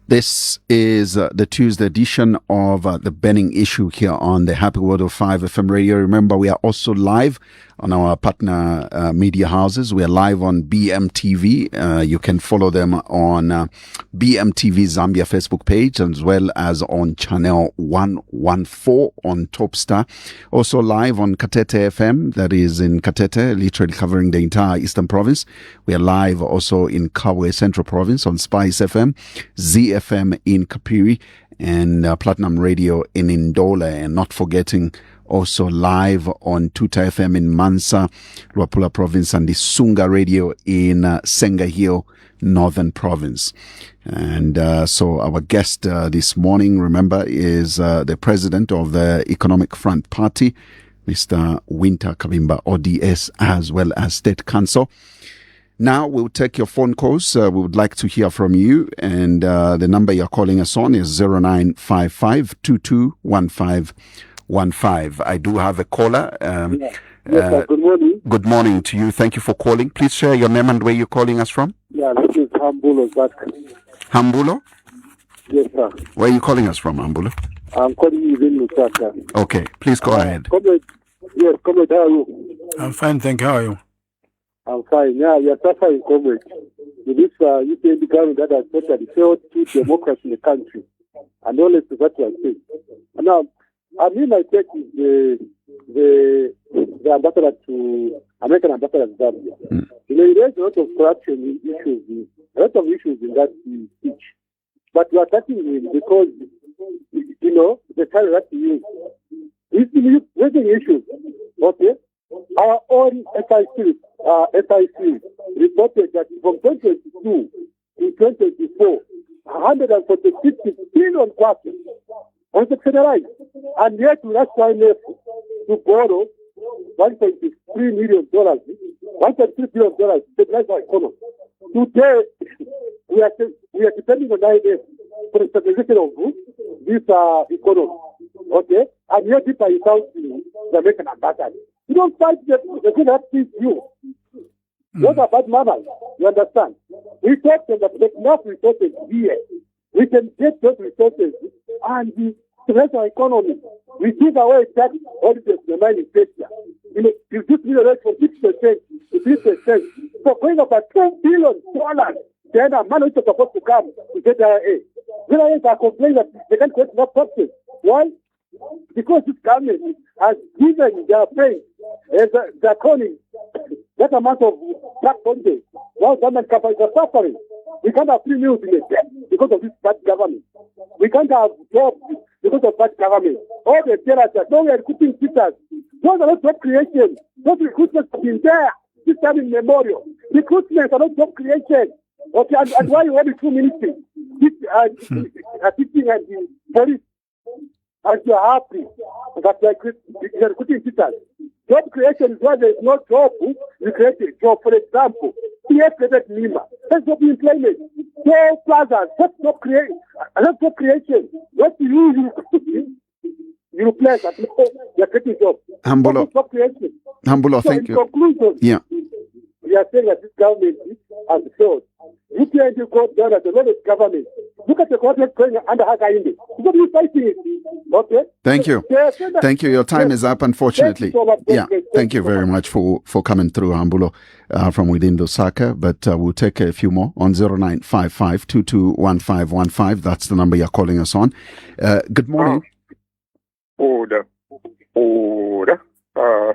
This is the Tuesday edition of the burning issue here on the Happy World of 5 FM radio. Remember, we are also live on our partner media houses. We are live on BMTV. You can follow them on BMTV Zambia Facebook page, as well as on channel 114 on Topstar. Also live on Katete FM, that is in Katete, literally covering the entire Eastern Province. We are live also in Kabwe Central Province on Spice FM, ZFM in Kapiri, and Platinum Radio in Ndola, and not forgetting also live on Tuta FM in Mansa, Luapula Province, and the Sunga Radio in Senga Hill, Northern Province. And so our guest this morning, remember, is the president of the Economic Front Party, Mr. Wynter Kabimba, ODS, as well as State Council. Now we'll take your phone calls. We would like to hear from you. And the number you're calling us on is 0955-221515. I do have a caller. Yes, sir. Good morning. Good morning to you. Thank you for calling. Please share your name and where you're calling us from. Yeah, this is Hambulo back. Hambulo? Yes, sir. Where are you calling us from, Hambulo? I'm calling you in Lusaka. Okay, please go ahead. Comrade, how are you? I'm fine, thank you. How are you? I'm fine. Yeah, we are suffering, comrade. With this UPND government that has totally failed to democracy in the country. And all this is what we are saying. Now, I mean, I take the ambassador to American ambassador to Zambia. You know, there's a lot of corruption issues, a lot of issues in that speech. But we are touching him because, you know, the time that he used. He's been raising issues, okay? Our own SIC reported that from 2022 to 2024, 146 billion passes was externalized. And yet we are trying to borrow $1.3 million, $1.3 billion to stabilize our economy. Today, we are depending on IMF for the stabilization of this economy. Okay? And yet people are out to the American ambassador. You don't fight the good that please you. Those are bad manners. You understand? We talk to the enough resources here. We can get those resources and the rest of our economy. We give away tax holidays in the mining sector. You know, you give me the rate from 6% to 3%. So going about $10 billion, then a man is supposed to come to get IRA. Villages are complaining that they can't get enough taxes. Why? Because this government has given their friends, they're calling that amount of tax holidays. Now government companies are suffering. We can't have free meals in the debt because of this bad government. We can't have jobs because of bad government. All the tellers are no, we are recruiting teachers. Those are not job creation. Those recruitments have been there this time in memorial. Recruitments are not job creation. Okay, and why you have the two ministries? Teaching and the police. And you are happy that you are recruiting teachers. Job creation is why there is no job. You create a job. For example, PF created Lima. That's job employment. Job plazas. That's job creation. That's job creation. What you replace that. You are creating jobs. Hambulo, thank you. In conclusion, yeah. We are saying that this government has failed. UPND got down at the lowest government. Look at the government going under Hakainde. What are you fighting it? Okay? Thank you. Thank you. Your time is up, unfortunately. Thank you very much for coming through, Hambulo, from within Lusaka. But we'll take a few more on 0955-221515. That's the number you're calling us on. Good morning. Order.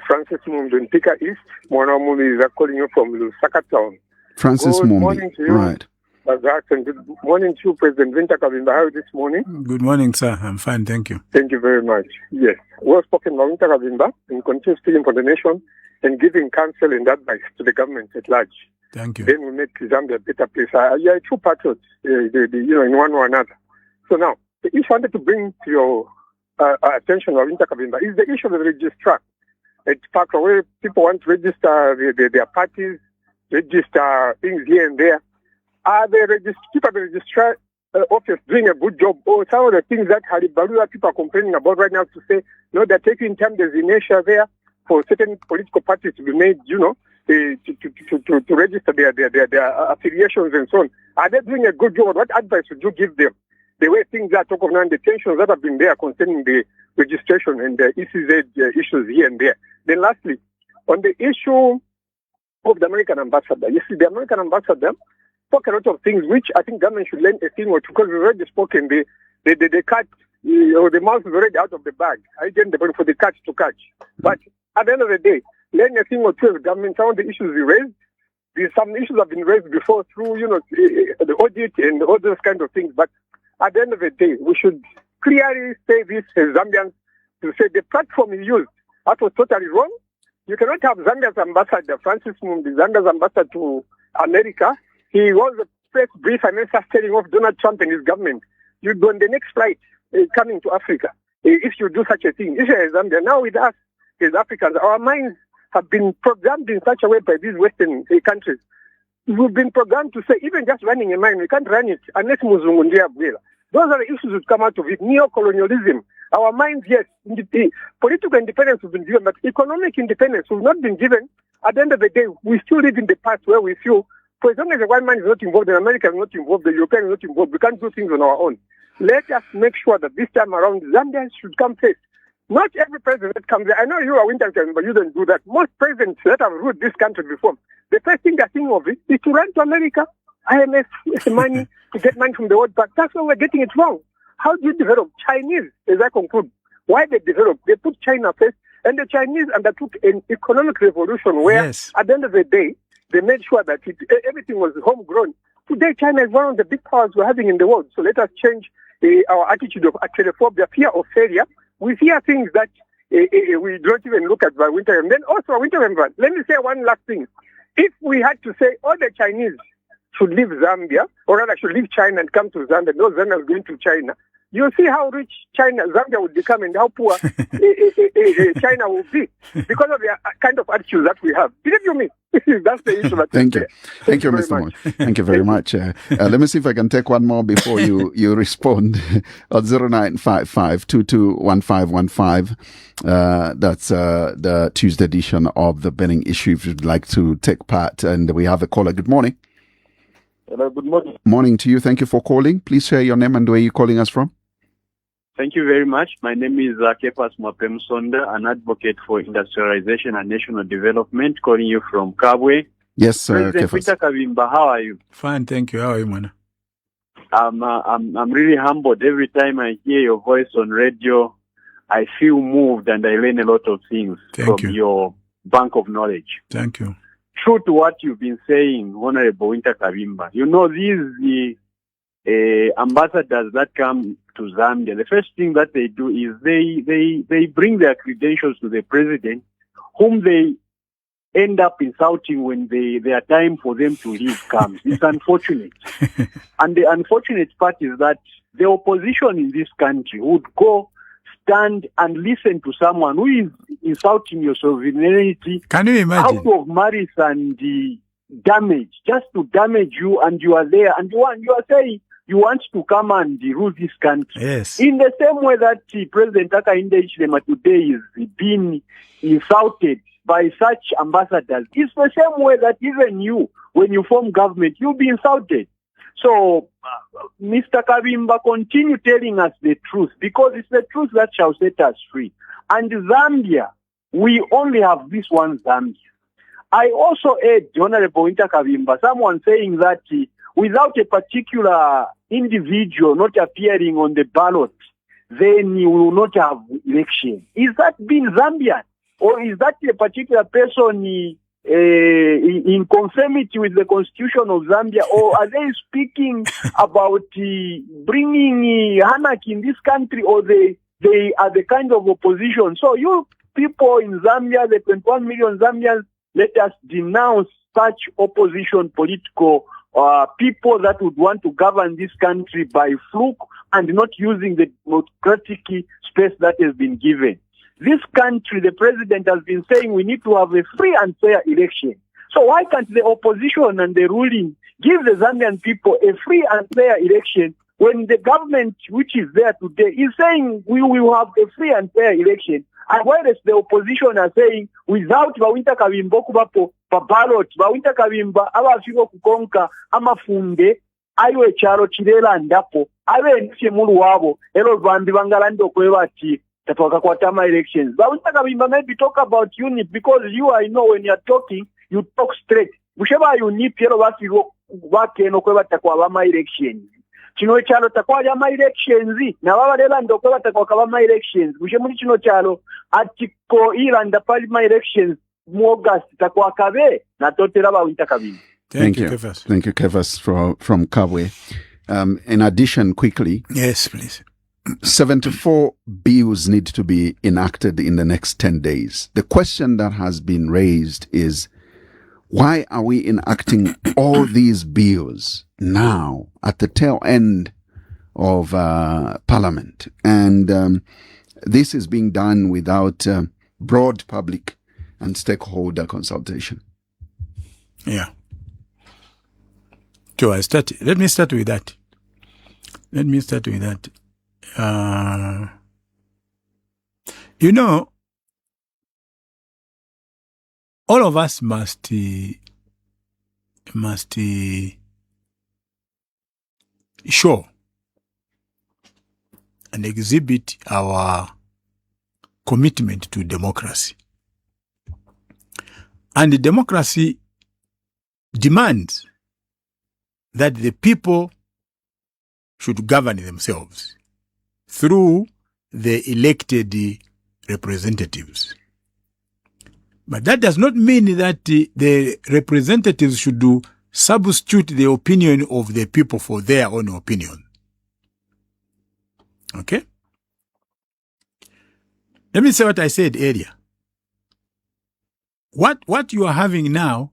Francis Mumbentika East. Mwanamuli is calling you from Lusaka town. Francis Good Mumbi. morning to you. Right. And good morning to you, President Wynter Kabimba. How are you this morning? Good morning, sir. I'm fine, thank you. Thank you very much. Yes. Well spoken by Wynter Kabimba and continue speaking for the nation and giving counsel and advice to the government at large. Thank you. Then we make Zambia a better place. You are two patriots, in one or another. So now, the issue I wanted to bring to your attention of Wynter Kabimba is the issue of the registrar. At Park where people want to register their parties, register things here and there. Are the people at the registrar office doing a good job? Or some of the things that Haribalula people are complaining about right now to say, no, they're taking time designation there for certain political parties to be made, to register their affiliations and so on. Are they doing a good job? What advice would you give them the way things are talking now and the tensions that have been there concerning the registration and the ECZ issues here and there. Then lastly, on the issue of the American ambassador, you see, the American ambassador spoke a lot of things which I think government should learn a thing or two, because we've already spoken. The cat, or the mouse is already out of the bag. I didn't depend for the cat to catch. But at the end of the day, learn a thing or two as government. Some of the issues we raised, some issues have been raised before through, the audit and all those kind of things. But at the end of the day, we should clearly say this as Zambians, to say the platform he used, that was totally wrong. You cannot have Zambia's ambassador, Francis Mumbi, Zambia's ambassador to America. He was the first brief and minister telling off Donald Trump and his government. You go on the next flight coming to Africa. If you do such a thing, if you're Zambia, now with us as Africans, our minds have been programmed in such a way by these Western countries. We've been programmed to say, even just running a mine, we can't run it unless Muzungu ndiye abwela. Those are the issues that come out of it. Neo-colonialism. Our minds, yes, political independence has been given, but economic independence has not been given. At the end of the day, we still live in the past where we feel, for as long as the white man is not involved, the American is not involved, the European is not involved, we can't do things on our own. Let us make sure that this time around, Zambia should come first. Not every president that comes there. I know you are Wynter, but you don't do that. Most presidents that have ruled this country before, the first thing they're thinking of is to run to America, IMF, money, to get money from the World Bank. That's why we're getting it wrong. How do you develop? Chinese, as I conclude, why they developed? They put China first, and the Chinese undertook an economic revolution where, at the end of the day, they made sure that everything was homegrown. Today, China is one of the big powers we're having in the world. So let us change our attitude of xenophobia, fear of failure. We fear things that we don't even look at by Wynter. And then also, Wynter, let me say one last thing. If we had to say all the Chinese should leave Zambia, or rather should leave China and come to Zambia, no Zambians going to China, you see how rich Zambia would become and how poor China will be because of the kind of attitude that we have. Believe you me, that's the issue. Thank you. Thank you, Mr. Moy. Thank you very much. Let me see if I can take one more before you respond. On 0955-221515. That's the Tuesday edition of the Burning Issue. If you'd like to take part, and we have a caller. Good morning. Hello, good morning. Morning to you. Thank you for calling. Please share your name and where you're calling us from. Thank you very much. My name is Kepas Mwapem Sonda, an advocate for industrialization and national development, calling you from Kabwe. Yes, sir. President Wynter Kabimba, how are you? Fine, thank you. How are you, man? I'm really humbled. Every time I hear your voice on radio, I feel moved and I learn a lot of things from your bank of knowledge. Thank you. True to what you've been saying, Honorable Wynter Kabimba. You know, these ambassadors that come to Zambia, the first thing that they do is they bring their credentials to the president, whom they end up insulting when their time for them to leave comes. It's unfortunate. And the unfortunate part is that the opposition in this country would go stand and listen to someone who is insulting your sovereignty. Can you imagine? Out of malice and damage, just to damage you, and you are there, and you are saying you want to come and rule this country. Yes. In the same way that President Hakainde Hichilema today is being insulted by such ambassadors, it's the same way that even you, when you form government, you'll be insulted. So, Mr. Kabimba, continue telling us the truth, because it's the truth that shall set us free. And Zambia, we only have this one Zambia. I also heard Honorable Wynter Kabimba, someone saying that without a particular individual not appearing on the ballot, then you will not have election. Is that being Zambian? Or is that a particular person in conformity with the constitution of Zambia? Or are they speaking about bringing anarchy in this country? Or they are the kind of opposition? So you people in Zambia, the 21 million Zambians, let us denounce such opposition political people that would want to govern this country by fluke and not using the democratic space that has been given. This country, the president has been saying we need to have a free and fair election. So why can't the opposition and the ruling give the Zambian people a free and fair election when the government which is there today is saying we will have a free and fair election? And whereas the opposition are saying without Wynter Kabimba kubapo pa ballot, Wynter Kabimba abafika kukonka amafunde ayo ekyalo kirera ndapo abe endifye mulu wabo ero bambi bangalanda okweba ati tatwakakwata ama elections. But Wynter Kabimba maybe talk about unit, because you, I know when you're talking, you talk straight. Busheba unit ero bakeno kweba takwa ama elections. Kino kyalo takwa ama elections na babalera ndo kweba takwa ama elections. Bushe muri kino kyalo ati ko iranda pali ma elections mu August takwa kabe na totera ba Wynter Kabimba. Thank you, Kefas. Thank you, Kefas, from Kabwe. In addition, quickly. Yes, please. 74 bills need to be enacted in the next 10 days. The question that has been raised is, why are we enacting all these bills now at the tail end of Parliament? And this is being done without broad public and stakeholder consultation. Yeah. So let me start with that. You know, all of us must show and exhibit our commitment to democracy. And the democracy demands that the people should govern themselves through the elected representatives. But that does not mean that the representatives should substitute the opinion of the people for their own opinion. Okay? Let me say what I said earlier. What you are having now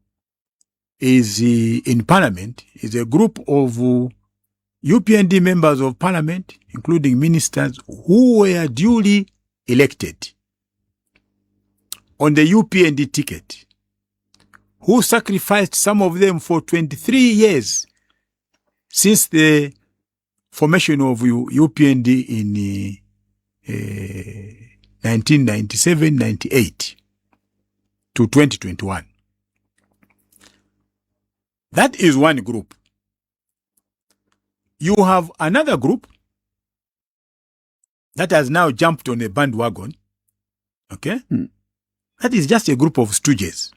is in Parliament is a group of UPND members of Parliament, including ministers, who were duly elected on the UPND ticket, who sacrificed, some of them, for 23 years since the formation of UPND in 1997-98 to 2021. That is one group. You have another group that has now jumped on a bandwagon. Okay? That is just a group of stooges.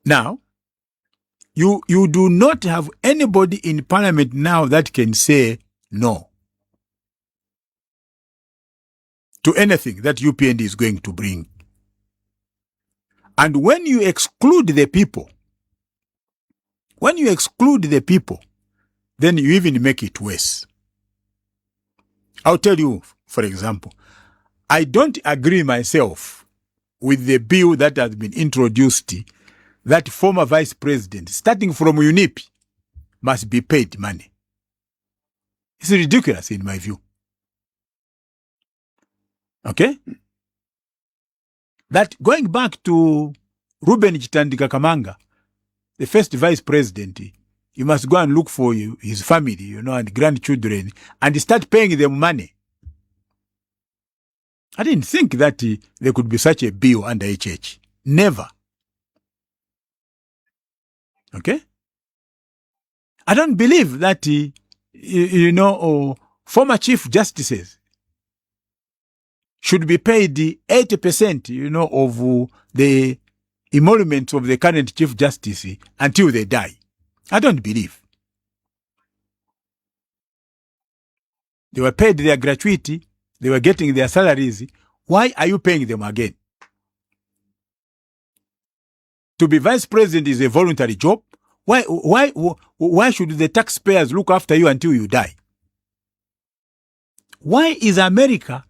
Now, you do not have anybody in Parliament now that can say no to anything that UPND is going to bring. And when you exclude the people, then you even make it worse. I'll tell you, for example, I don't agree myself with the bill that has been introduced that former vice president, starting from UNIP, must be paid money. It's ridiculous in my view. Okay? That going back to Ruben Chitandika Kamanga, the first vice president, you must go and look for his family, and grandchildren, and start paying them money. I didn't think that there could be such a bill under HH. Never. Okay? I don't believe that, former chief justices should be paid 80%, of the emoluments of the current chief justice until they die. I don't believe. They were paid their gratuity. They were getting their salaries. Why are you paying them again? To be vice president is a voluntary job. Why should the taxpayers look after you until you die? Why is America,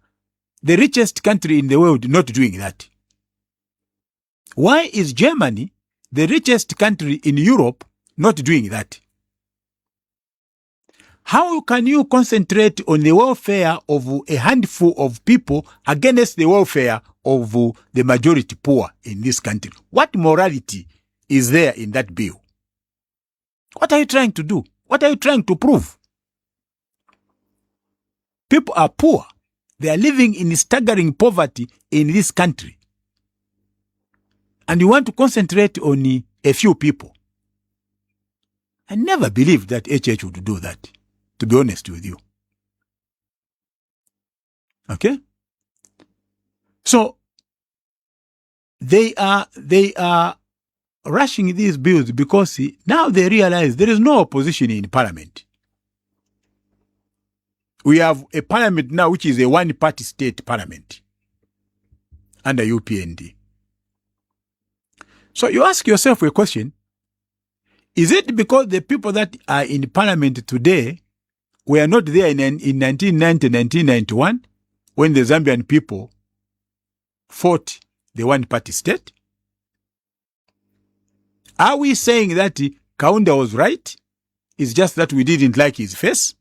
the richest country in the world, not doing that? Why is Germany, the richest country in Europe, not doing that? How can you concentrate on the welfare of a handful of people against the welfare of the majority poor in this country? What morality is there in that bill? What are you trying to do? What are you trying to prove? People are poor. They are living in staggering poverty in this country. And you want to concentrate on a few people. I never believed that HH would do that, to be honest with you. Okay? So, they are rushing these bills because now they realize there is no opposition in parliament. We have a parliament now which is a one-party state parliament under UPND. So you ask yourself a question, is it because the people that are in parliament today were not there in 1990, 1991 when the Zambian people fought the one-party state? Are we saying that Kaunda was right? It's just that we didn't like his face?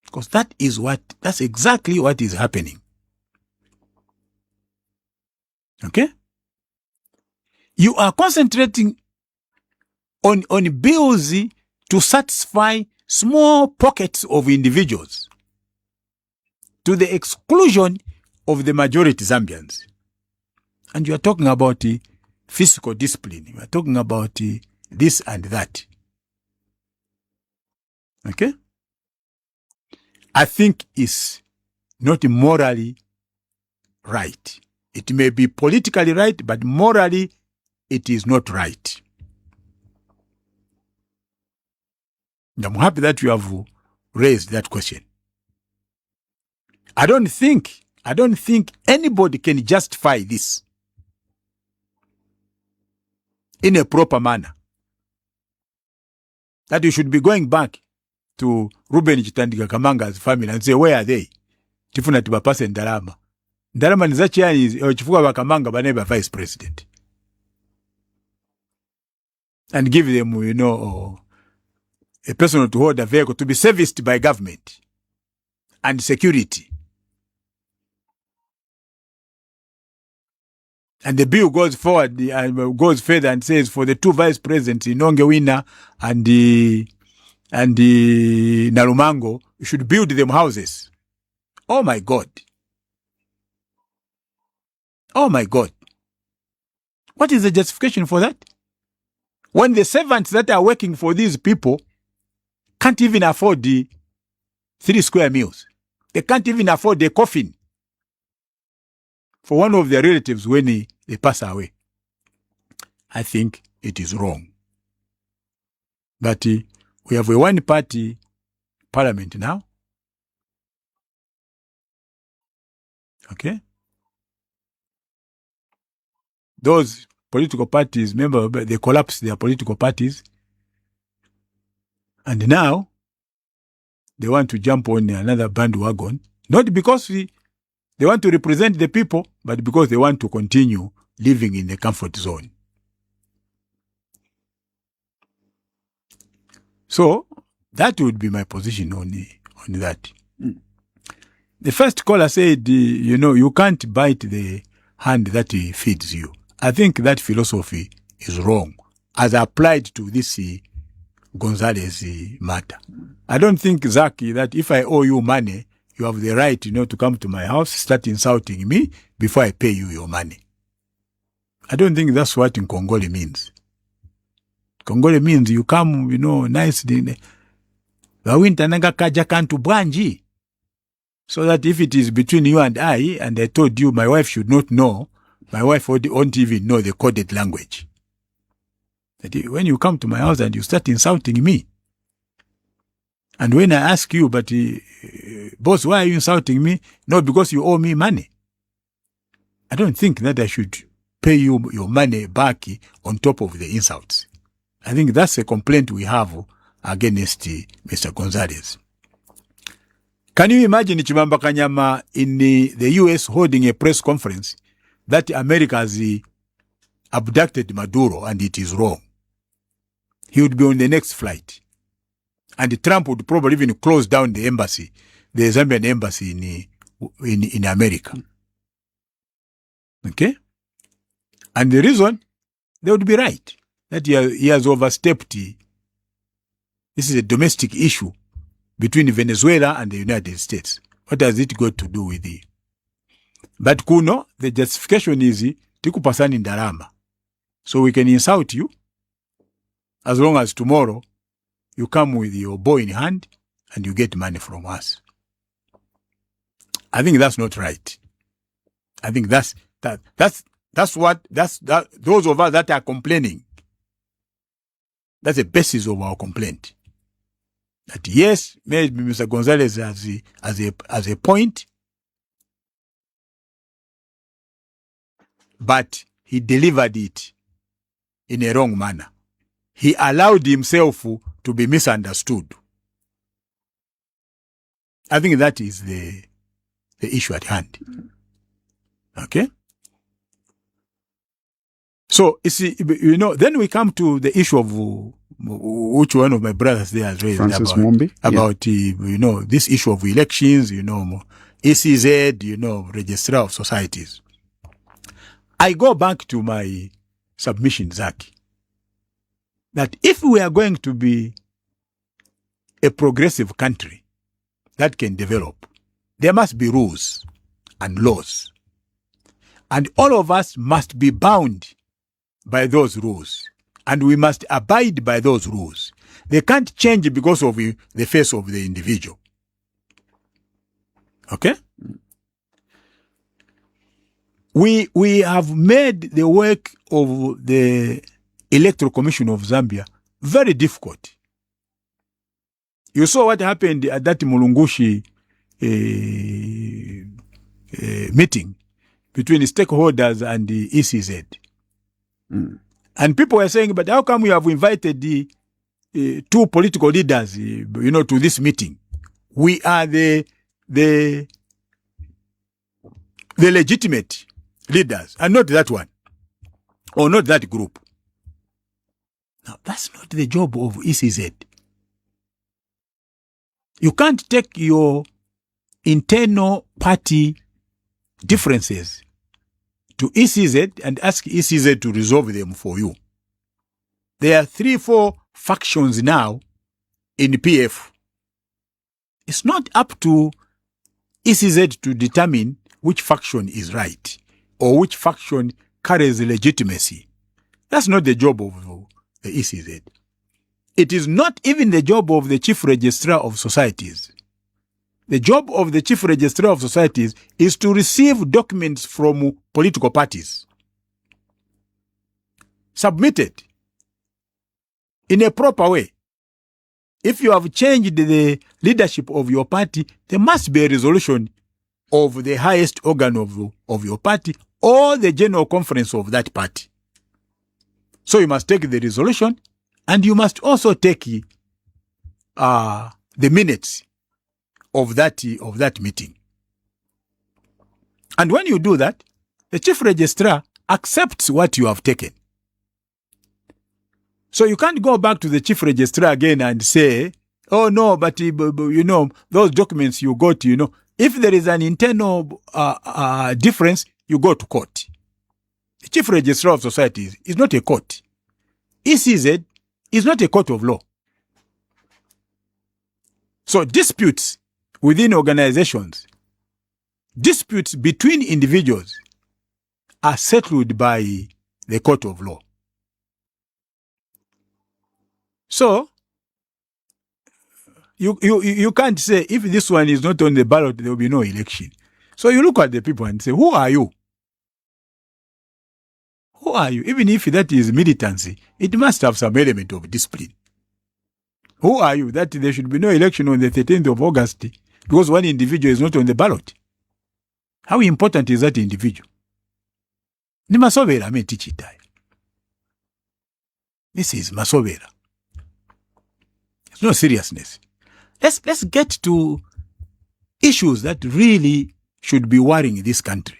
Because that's exactly what is happening. Okay? You are concentrating on bills to satisfy small pockets of individuals to the exclusion of the majority Zambians. And you are talking about fiscal discipline. You are talking about this and that. Okay? I think it's not morally right. It may be politically right, but morally it is not right. I'm happy that you have raised that question. I don't think anybody can justify this in a proper manner. That you should be going back to Ruben Chitandika Kamanga's family and say, where are they? Tifuna tibapase Ndalama. Ndalama nizachi chifuka Bakamanga baneba vice president. And give them, a person to hold a vehicle to be serviced by government and security. And the bill goes forward and goes further and says for the two vice presidents, Inonge Wina and Narumango, you should build them houses. Oh my God. Oh my God. What is the justification for that? When the servants that are working for these people can't even afford the 3 square meals. They can't even afford the coffin for one of their relatives when they pass away. I think it is wrong. But we have a one-party parliament now. Okay? Those political parties, remember, they collapsed their political parties. And now, they want to jump on another bandwagon. Not because they want to represent the people, but because they want to continue living in the comfort zone. So, that would be my position on that. Mm. The first caller said, you can't bite the hand that feeds you. I think that philosophy is wrong as applied to this Gonzalez matter. I don't think, Zaki, that if I owe you money, you have the right, to come to my house, start insulting me before I pay you your money. I don't think that's what in Congole means. Congole means you come, nicely. Wynter nanga kaja kantu bwanji. So that if it is between you and I told you my wife should not know, my wife won't even know the coded language. That when you come to my house and you start insulting me, and when I ask you, but boss, why are you insulting me? No, because you owe me money. I don't think that I should pay you your money back on top of the insults. I think that's a complaint we have against Mr. Gonzalez. Can you imagine Chimamba Kanyama in the US holding a press conference that America has abducted Maduro and it is wrong? He would be on the next flight. And Trump would probably even close down the embassy, the Zambian embassy in America. Okay? And the reason, they would be right, that he has overstepped. This is a domestic issue between Venezuela and the United States. What has it got to do with it? But kuno, the justification is tikupasani ndarama. So we can insult you as long as tomorrow you come with your bow in hand and you get money from us. I think that's not right. I think that's those of us that are complaining. That's the basis of our complaint. That yes, maybe Mr. Gonzalez has a point, but he delivered it in a wrong manner. He allowed himself to be misunderstood. I think that is the issue at hand. Okay? So, you see, then we come to the issue of which one of my brothers there has raised about this issue of elections, ECZ, Registrar of Societies. I go back to my submission, Zach, that if we are going to be a progressive country that can develop, there must be rules and laws. And all of us must be bound by those rules. And we must abide by those rules. They can't change because of the face of the individual. Okay? We have made the work of the Electoral Commission of Zambia very difficult. You saw what happened at that Mulungushi meeting between the stakeholders and the ECZ. And people were saying, but how come we have invited the two political leaders, to this meeting? We are the legitimate leaders, and not that one, or not that group. Now, that's not the job of ECZ. You can't take your internal party differences to ECZ and ask ECZ to resolve them for you. There are 3-4 factions now in PF. It's not up to ECZ to determine which faction is right or which faction carries legitimacy. That's not the job of the ECZ. It is not even the job of the Chief Registrar of Societies. The job of the Chief Registrar of Societies is to receive documents from political parties, submitted in a proper way. If you have changed the leadership of your party, there must be a resolution of the highest organ of your party or the general conference of that party. So you must take the resolution, and you must also take the minutes of that meeting. And when you do that, the chief registrar accepts what you have taken. So you can't go back to the chief registrar again and say, oh no, but those documents you got, if there is an internal difference, you go to court. The chief registrar of societies is not a court. ECZ is not a court of law. So disputes within organizations, disputes between individuals are settled by the court of law. So you can't say if this one is not on the ballot, there will be no election. So you look at the people and say, who are you? Who are you? Even if that is militancy, it must have some element of discipline. Who are you? That there should be no election on the 13th of August because one individual is not on the ballot. How important is that individual? Ni masobera me tichitai. This is masobera. There's no seriousness. Let's get to issues that really should be worrying this country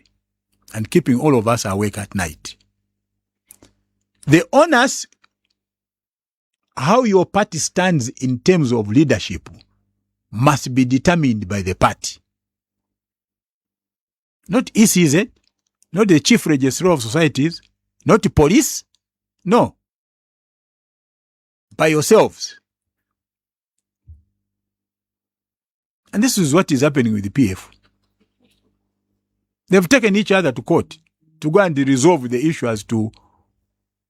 and keeping all of us awake at night. The honors, how your party stands in terms of leadership, must be determined by the party. Not ECZ, not the chief registrar of societies, not the police. No. By yourselves. And this is what is happening with the PF. They've taken each other to court to go and resolve the issue as to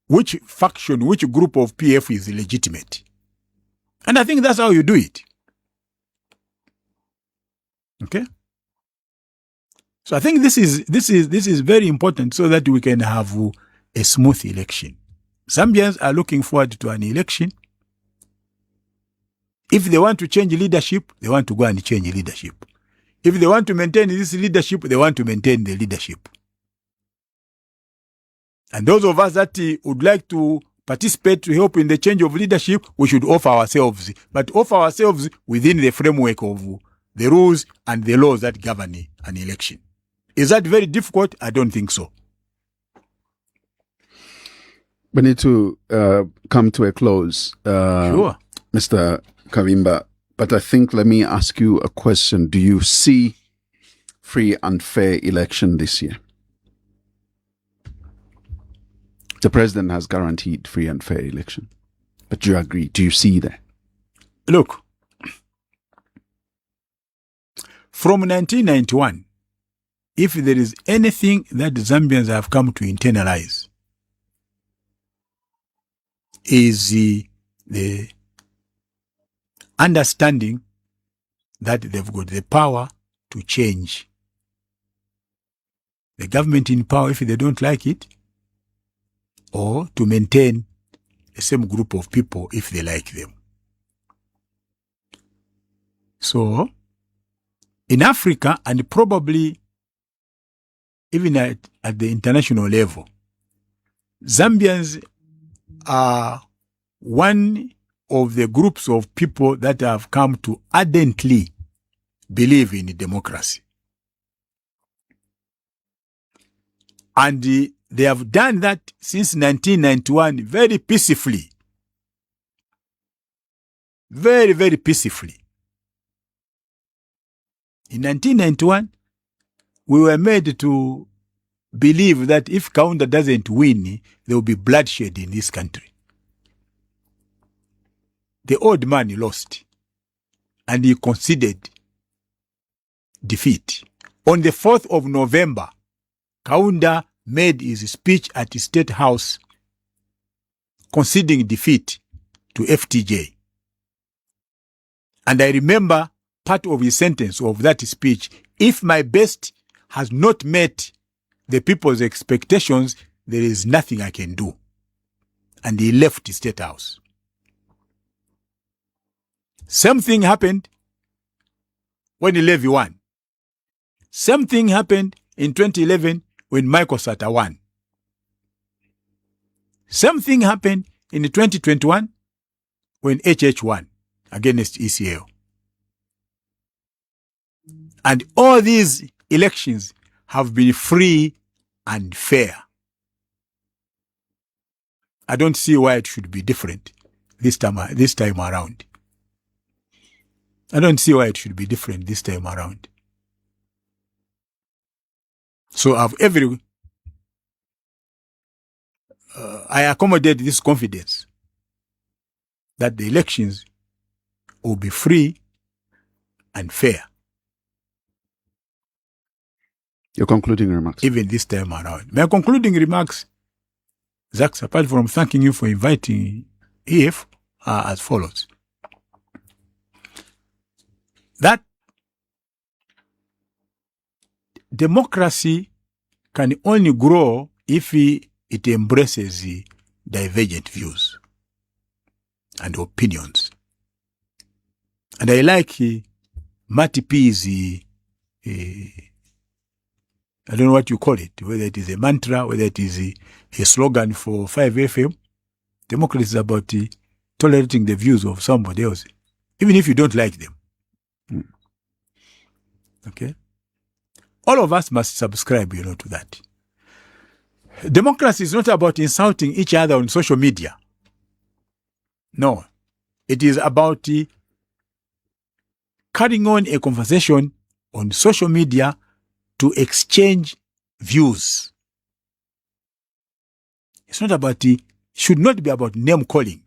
which faction, which group of PF is legitimate. And I think that's how you do it. Okay? So I think this is very important so that we can have a smooth election. Zambians are looking forward to an election. If they want to change leadership, they want to go and change leadership. If they want to maintain this leadership, they want to maintain the leadership. And those of us that would like to participate to help in the change of leadership, we should offer ourselves, but offer ourselves within the framework of the rules and the laws that govern an election. Is that very difficult? I don't think so. We need to come to a close, Sure. Mr. Kabimba. But I think, let me ask you a question. Do you see free and fair election this year? The president has guaranteed free and fair election. But do you agree? Do you see that? Look, from 1991, if there is anything that Zambians have come to internalize, is the understanding that they've got the power to change the government in power if they don't like it, or to maintain the same group of people if they like them. So, in Africa, and probably even at the international level, Zambians are one of the groups of people that have come to ardently believe in democracy. And they have done that since 1991 very peacefully. Very, very peacefully. In 1991, we were made to believe that if Kaunda doesn't win, there will be bloodshed in this country. The old man lost, and he conceded defeat. On the 4th of November, Kaunda made his speech at the State House conceding defeat to FTJ. And I remember part of his sentence of that speech: if my best has not met the people's expectations, there is nothing I can do. And he left the State House. Same thing happened when Levy won. Same thing happened in 2011 when Michael Sata won. Same thing happened in 2021 when HH won against ECL. And all these elections have been free and fair. I don't see why it should be different this time around. I don't see why it should be different this time around. So I accommodate this confidence that the elections will be free and fair. Your concluding remarks. Even this time around. My concluding remarks, Zach, apart from thanking you for inviting EF, are as follows. That democracy can only grow if it embraces divergent views and opinions. And I like Matty P's, I don't know what you call it, whether it is a mantra, whether it is a slogan for 5FM. Democracy is about tolerating the views of somebody else, even if you don't like them. Okay? All of us must subscribe, to that. Democracy is not about insulting each other on social media. No. It is about carrying on a conversation on social media to exchange views. It's not about, should not be about name calling.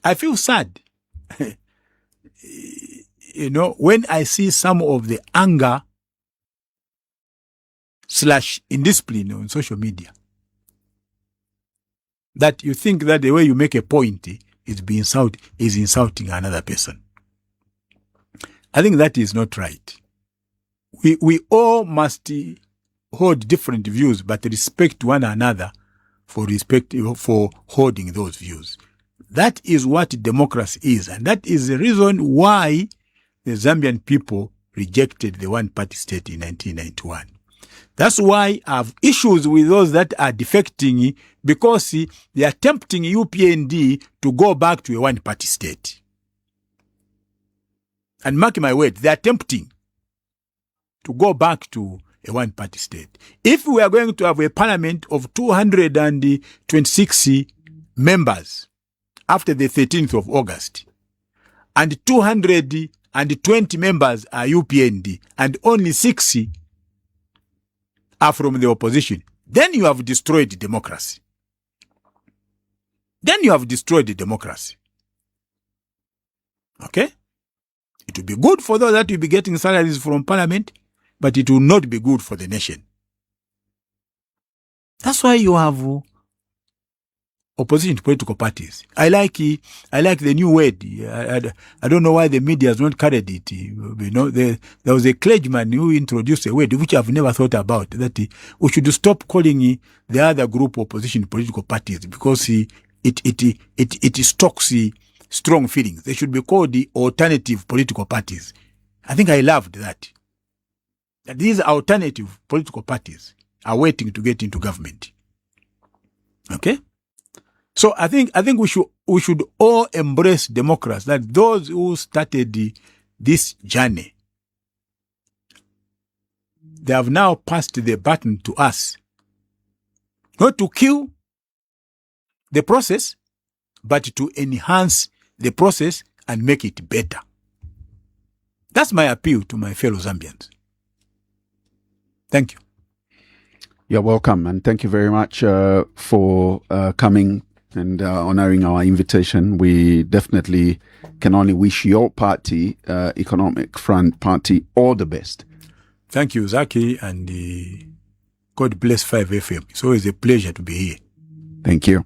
I feel sad, when I see some of the anger / indiscipline on social media. That you think that the way you make a point is insulting another person. I think that is not right. We all must hold different views, but respect one another for holding those views. That is what democracy is, and that is the reason why the Zambian people rejected the one-party state in 1991. That's why I have issues with those that are defecting, because they are tempting UPND to go back to a one-party state. And mark my word, they are tempting to go back to a one-party state. If we are going to have a parliament of 226 members after the 13th of August, and 220 members are UPND, and only 60 are from the opposition, then you have destroyed democracy. Okay? It will be good for those that will be getting salaries from parliament, but it will not be good for the nation. That's why you have opposition to political parties. I like the new word. I don't know why the media has not carried it. There was a clergyman who introduced a word which I've never thought about, that we should stop calling the other group opposition political parties, because it stokes strong feelings. They should be called the alternative political parties. I think I loved that. That these alternative political parties are waiting to get into government. Okay? So I think we should all embrace democracy, that those who started this journey, they have now passed the baton to us. Not to kill the process, but to enhance the process and make it better. That's my appeal to my fellow Zambians. Thank you. You're welcome, and thank you very much for coming and honoring our invitation. We definitely can only wish your party, Economic Front Party, all the best. Thank you, Zaki, and God bless 5FM. It's always a pleasure to be here. Thank you.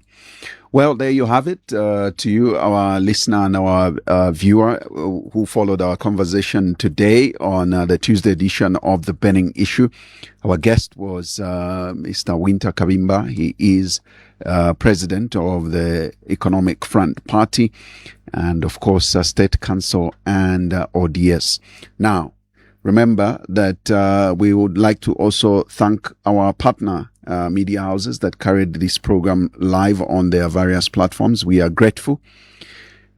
Well, there you have it. To you, our listener and our viewer who followed our conversation today on the Tuesday edition of The Burning Issue. Our guest was Mr. Wynter Kabimba. He is president of the Economic Front Party and, of course, State Council and ODS. Now, remember that we would like to also thank our partner media houses that carried this program live on their various platforms. We are grateful.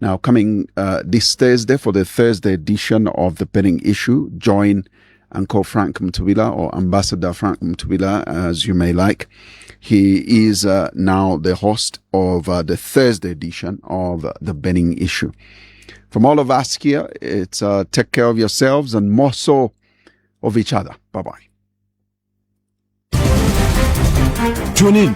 Now, coming this Thursday for the Thursday edition of The Burning Issue, join Uncle Frank Mtubila, or Ambassador Frank Mtubila, as you may like. He is now the host of the Thursday edition of The Burning Issue. From all of us here, it's take care of yourselves and more so of each other. Bye-bye. Tune in.